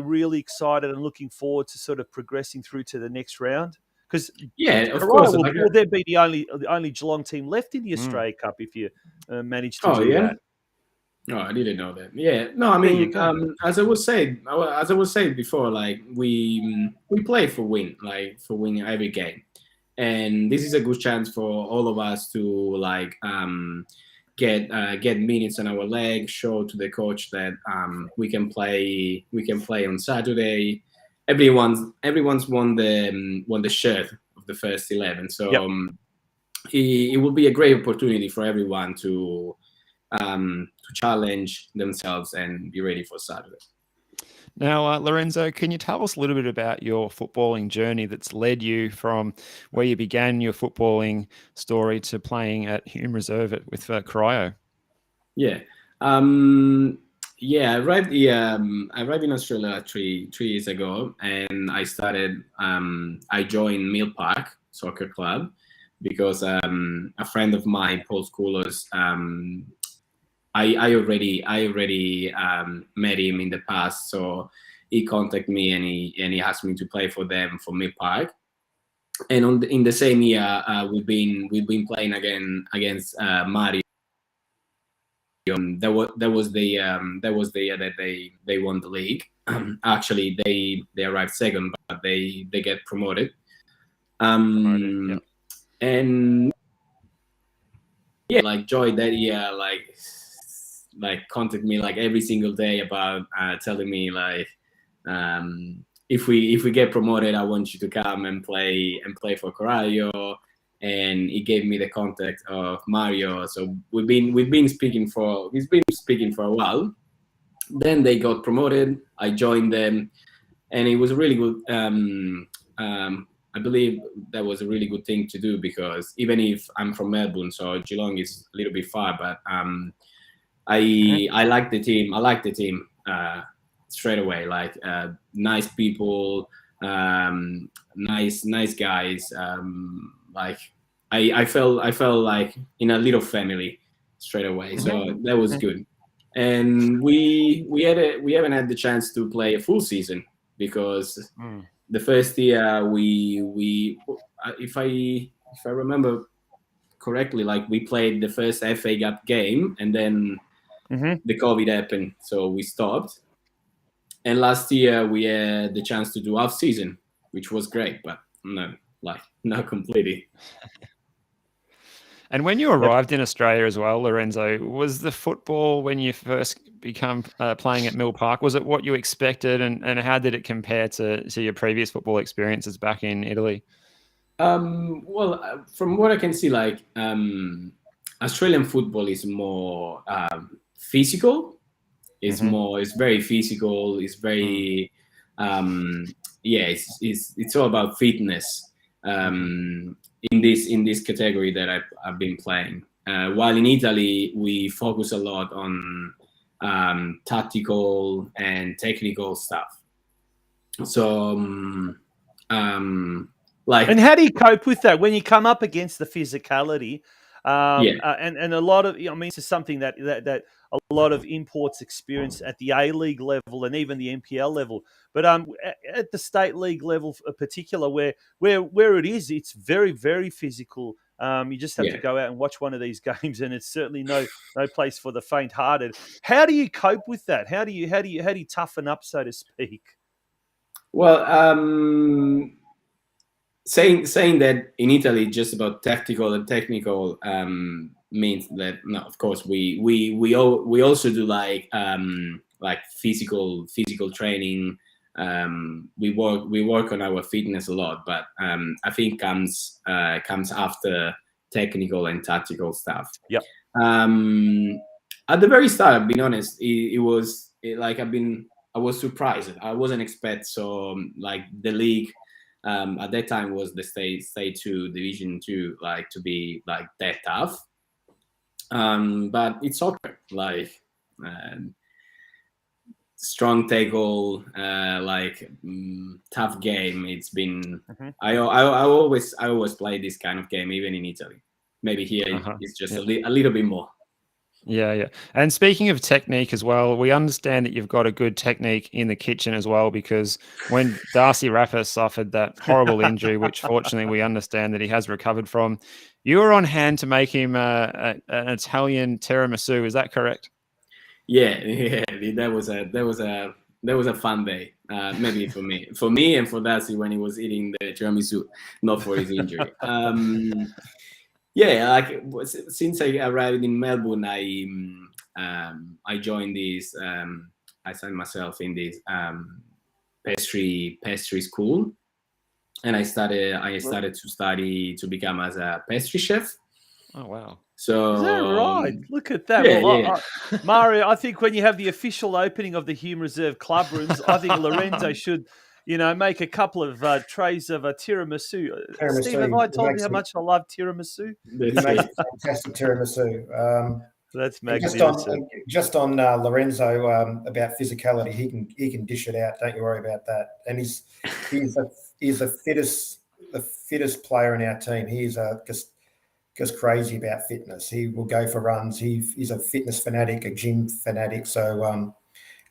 really excited and looking forward to sort of progressing through to the next round? Because of course, will there be the only Geelong team left in the Australia Cup if you manage to do that? Oh, I didn't know that. Yeah, no, I mean, as I was saying before, like we play for winning every game, and this is a good chance for all of us to like get minutes on our leg, show to the coach that we can play on Saturday. Everyone's won the shirt of the first 11, so it will be a great opportunity for everyone to challenge themselves and be ready for Saturday. Now, Lorenzo, can you tell us a little bit about your footballing journey that's led you from where you began your footballing story to playing at Hume Reserve with Cryo? Yeah. I arrived in Australia three years ago, and I started. I joined Mill Park Soccer Club because a friend of mine, Paul Schoolers, I already met him in the past, so he contacted me and he asked me to play for them for Mill Park. And in the same year, we've been playing against Mario. That was the year that they won the league. Actually, they arrived second, but they get promoted. And yeah, like Joy that year, like contact me like every single day about telling me like if we get promoted, I want you to come and play for Coraggio. And he gave me the contact of Mario. So we've been speaking for a while. Then they got promoted. I joined them, and it was a really good. I believe that was a really good thing to do because even if I'm from Melbourne, so Geelong is a little bit far, but I like the team. I like the team straight away. Like nice people, nice guys. Like I felt like in a little family straight away. So that was good. And we haven't had the chance to play a full season because the first year we if I remember correctly, like we played the first FA Cup game and then the COVID happened, so we stopped. And last year we had the chance to do half season, which was great, but not completely. And when you arrived in Australia as well, Lorenzo, was the football when you first become playing at Mill Park, was it what you expected, and how did it compare to your previous football experiences back in Italy? Well, from what I can see, like Australian football is more physical. It's very physical. It's very it's all about fitness. In this category that I've been playing. While in Italy, we focus a lot on tactical and technical stuff. So, and how do you cope with that when you come up against the physicality? And a lot of, this is something that a lot of imports experience at the A-League level and even the NPL level. But at the state league level, in particular, where it is, it's very, very physical. You just have to go out and watch one of these games, and it's certainly no place for the faint-hearted. How do you cope with that? How do you toughen up, so to speak? Well, saying that in Italy just about tactical and technical means that no, of course we also do like physical training. We work on our fitness a lot, but I think comes after technical and tactical stuff. Yep. At the very start, I've been honest, I was surprised. I wasn't expect so like the league at that time was the state 2 Division 2 like to be like that tough. But it's soccer, like strong tackle, tough game. It's been I always play this kind of game even in Italy. Maybe here it's just a little bit more. Yeah. And speaking of technique as well, we understand that you've got a good technique in the kitchen as well, because when Darcy Raffa suffered that horrible injury, which fortunately we understand that he has recovered from, you were on hand to make him an Italian tiramisu. Is that correct? Yeah, that was a fun day. Maybe for me, and for Darcy when he was eating the tiramisu, not for his injury. Yeah, like since I arrived in Melbourne, I joined this. I signed myself in this pastry school, and I started to study to become as a pastry chef. Oh wow! So Is that right? Look at that. Yeah, Well, yeah. Mario, I think when you have the official opening of the Hume Reserve club rooms, I think Lorenzo should, make a couple of trays of a tiramisu. Steve, have Tiramisu. I told you how much I love tiramisu? He makes a fantastic tiramisu. That's And magnificent. just on Lorenzo about physicality, he can dish it out. Don't you worry about that. And he's the fittest player in our team. He's just crazy about fitness. He will go for runs. He's a fitness fanatic, a gym fanatic. So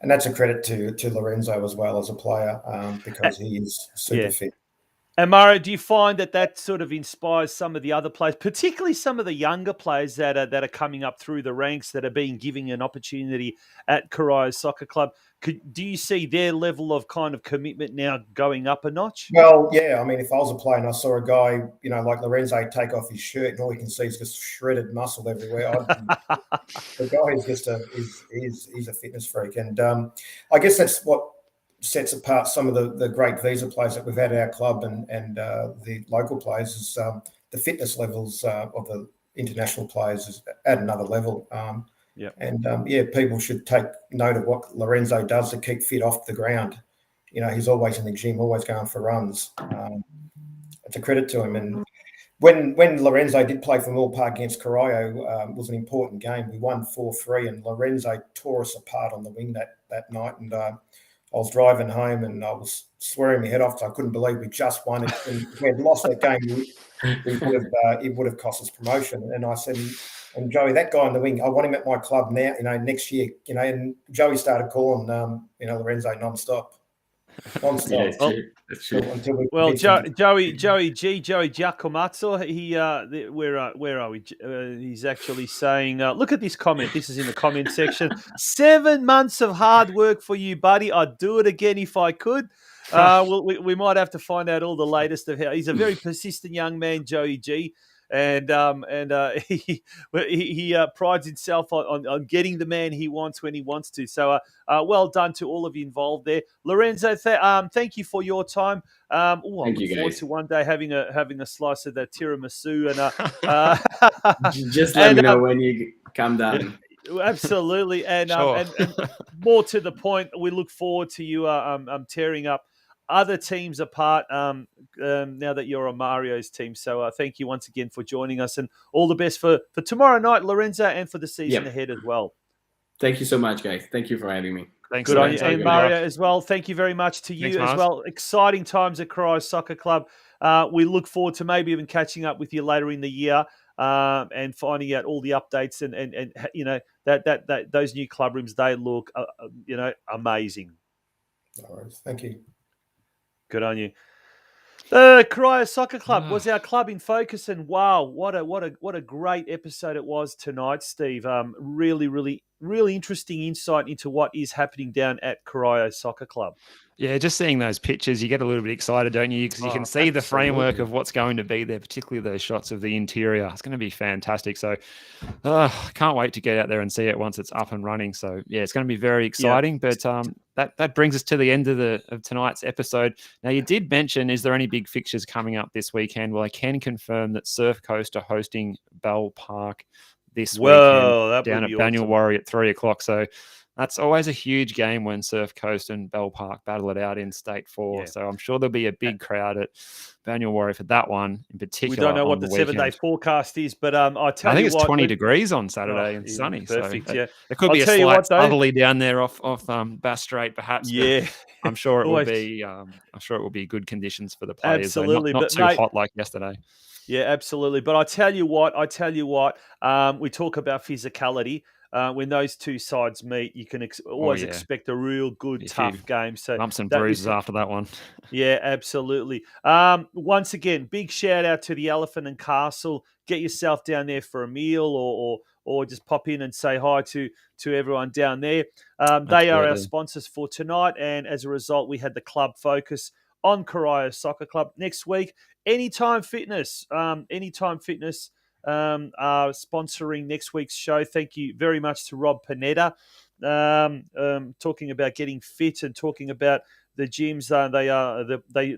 and that's a credit to Lorenzo as well as a player because he is super fit. And Mario, do you find that sort of inspires some of the other players, particularly some of the younger players that are coming up through the ranks that are being given an opportunity at Corio Soccer Club? Do you see their level of kind of commitment now going up a notch? Well, yeah. I mean, if I was a player and I saw a guy, like Lorenzo, take off his shirt and all you can see is just shredded muscle everywhere, the guy is just he's a fitness freak, and I guess that's what sets apart some of the great visa players that we've had at our club and the local players is the fitness levels of the international players is at another level. People should take note of what Lorenzo does to keep fit off the ground. He's always in the gym, always going for runs. It's a credit to him. And when Lorenzo did play for Mill Park against Corio, it was an important game. We won 4-3, and Lorenzo tore us apart on the wing that night. And I was driving home and I was swearing my head off because I couldn't believe we just won it. And if we had lost that game, it would have cost us promotion. And I said, and Joey, that guy on the wing, I want him at my club now, next year, and Joey started calling, Lorenzo nonstop. Yeah, that's true. Well, Joey Giacomatto, where are we? He's actually saying, look at this comment. This is in the comment section. 7 months of hard work for you, buddy. I'd do it again if I could. We might have to find out all the latest of how he's a very persistent young man, Joey G. And he prides himself on getting the man he wants when he wants to. So well done to all of you involved there, Lorenzo. Thank you for your time. I look forward to one day having a slice of the tiramisu and just let me know when you come down. Absolutely, and sure. and more to the point, we look forward to you tearing up other teams apart now that you're on Mario's team. So thank you once again for joining us, and all the best for tomorrow night, Lorenzo, and for the season ahead as well. Thank you so much, guys. Thank you for having me. Thanks, good on you. And Mario as well. Thank you very much to you as well. Exciting times at Corio Soccer Club. We look forward to maybe even catching up with you later in the year and finding out all the updates and that those new club rooms, they look amazing. All right. Thank you. Good on you. The Corio Soccer Club was our club in focus, and wow, what a great episode it was tonight, Steve. Really, really, really interesting insight into what is happening down at Corio Soccer Club. Yeah, just seeing those pictures, you get a little bit excited, don't you? Because you can see the framework of what's going to be there, particularly those shots of the interior. It's going to be fantastic. So can't wait to get out there and see it once it's up and running. So, yeah, it's going to be very exciting. But that brings us to the end of tonight's episode. Now, you did mention, is there any big fixtures coming up this weekend? Well, I can confirm that Surf Coast are hosting Bell Park this weekend down at Banyulwarri at 3:00. So that's always a huge game when Surf Coast and Bell Park battle it out in State 4. Yeah. So I'm sure there'll be a big crowd at Banyulwarri for that one in particular. We don't know what the 7-day forecast is, but I think it's 20 degrees on Saturday and sunny. Perfect, so yeah. There could be a slight southerly down there off Bass Strait, perhaps. Yeah. I'm sure it will be. I'm sure it will be good conditions for the players. Absolutely, not too hot like yesterday. Yeah, absolutely. But I tell you what, we talk about physicality. when those two sides meet, you can always expect a real good, tough game. So bumps and bruises after that one. Yeah, absolutely. Once again, big shout out to the Elephant and Castle. Get yourself down there for a meal, or just pop in and say hi to everyone down there. They are our sponsors for tonight, and as a result, we had the club focus on Corio Soccer Club. Next week, Anytime Fitness. Anytime Fitness are sponsoring next week's show. Thank you very much to Rob Panetta, talking about getting fit and talking about the gyms.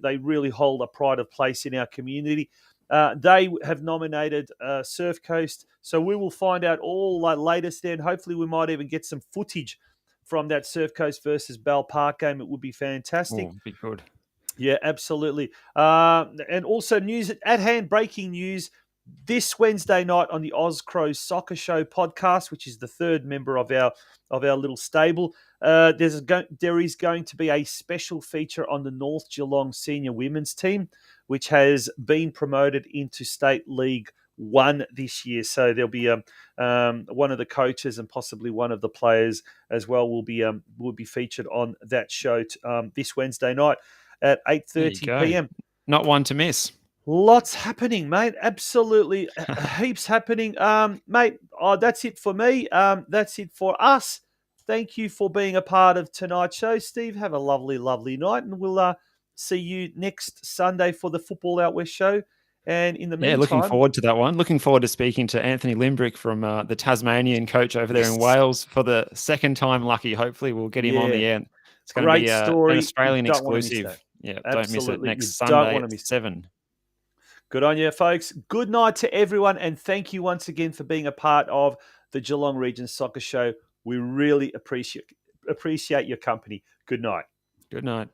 They really hold a pride of place in our community. They have nominated Surf Coast, so we will find out all the latest then. Hopefully, we might even get some footage from that Surf Coast versus Bell Park game. It would be fantastic. Oh, be good. Yeah, absolutely. And also news at hand, breaking news. This Wednesday night on the Oz Crows Soccer Show podcast, which is the third member of our little stable, there is going to be a special feature on the North Geelong senior women's team, which has been promoted into State League 1 this year. So there'll be one of the coaches and possibly one of the players as well will be featured on that show this Wednesday night at 8:30 p.m. Not one to miss. Lots happening, mate. Absolutely heaps happening. Mate, that's it for me. That's it for us. Thank you for being a part of tonight's show, Steve. Have a lovely, lovely night, and we'll see you next Sunday for the Football Out West show. And in the meantime... looking forward to that one. Looking forward to speaking to Anthony Limbrick from the Tasmanian coach over there in Wales for the second time lucky. Hopefully we'll get him on the air. It's going to be an Australian exclusive. Yeah, don't miss it next Sunday at 7. Good on you, folks. Good night to everyone, and thank you once again for being a part of the Geelong Region Soccer Show. We really appreciate your company. Good night. Good night.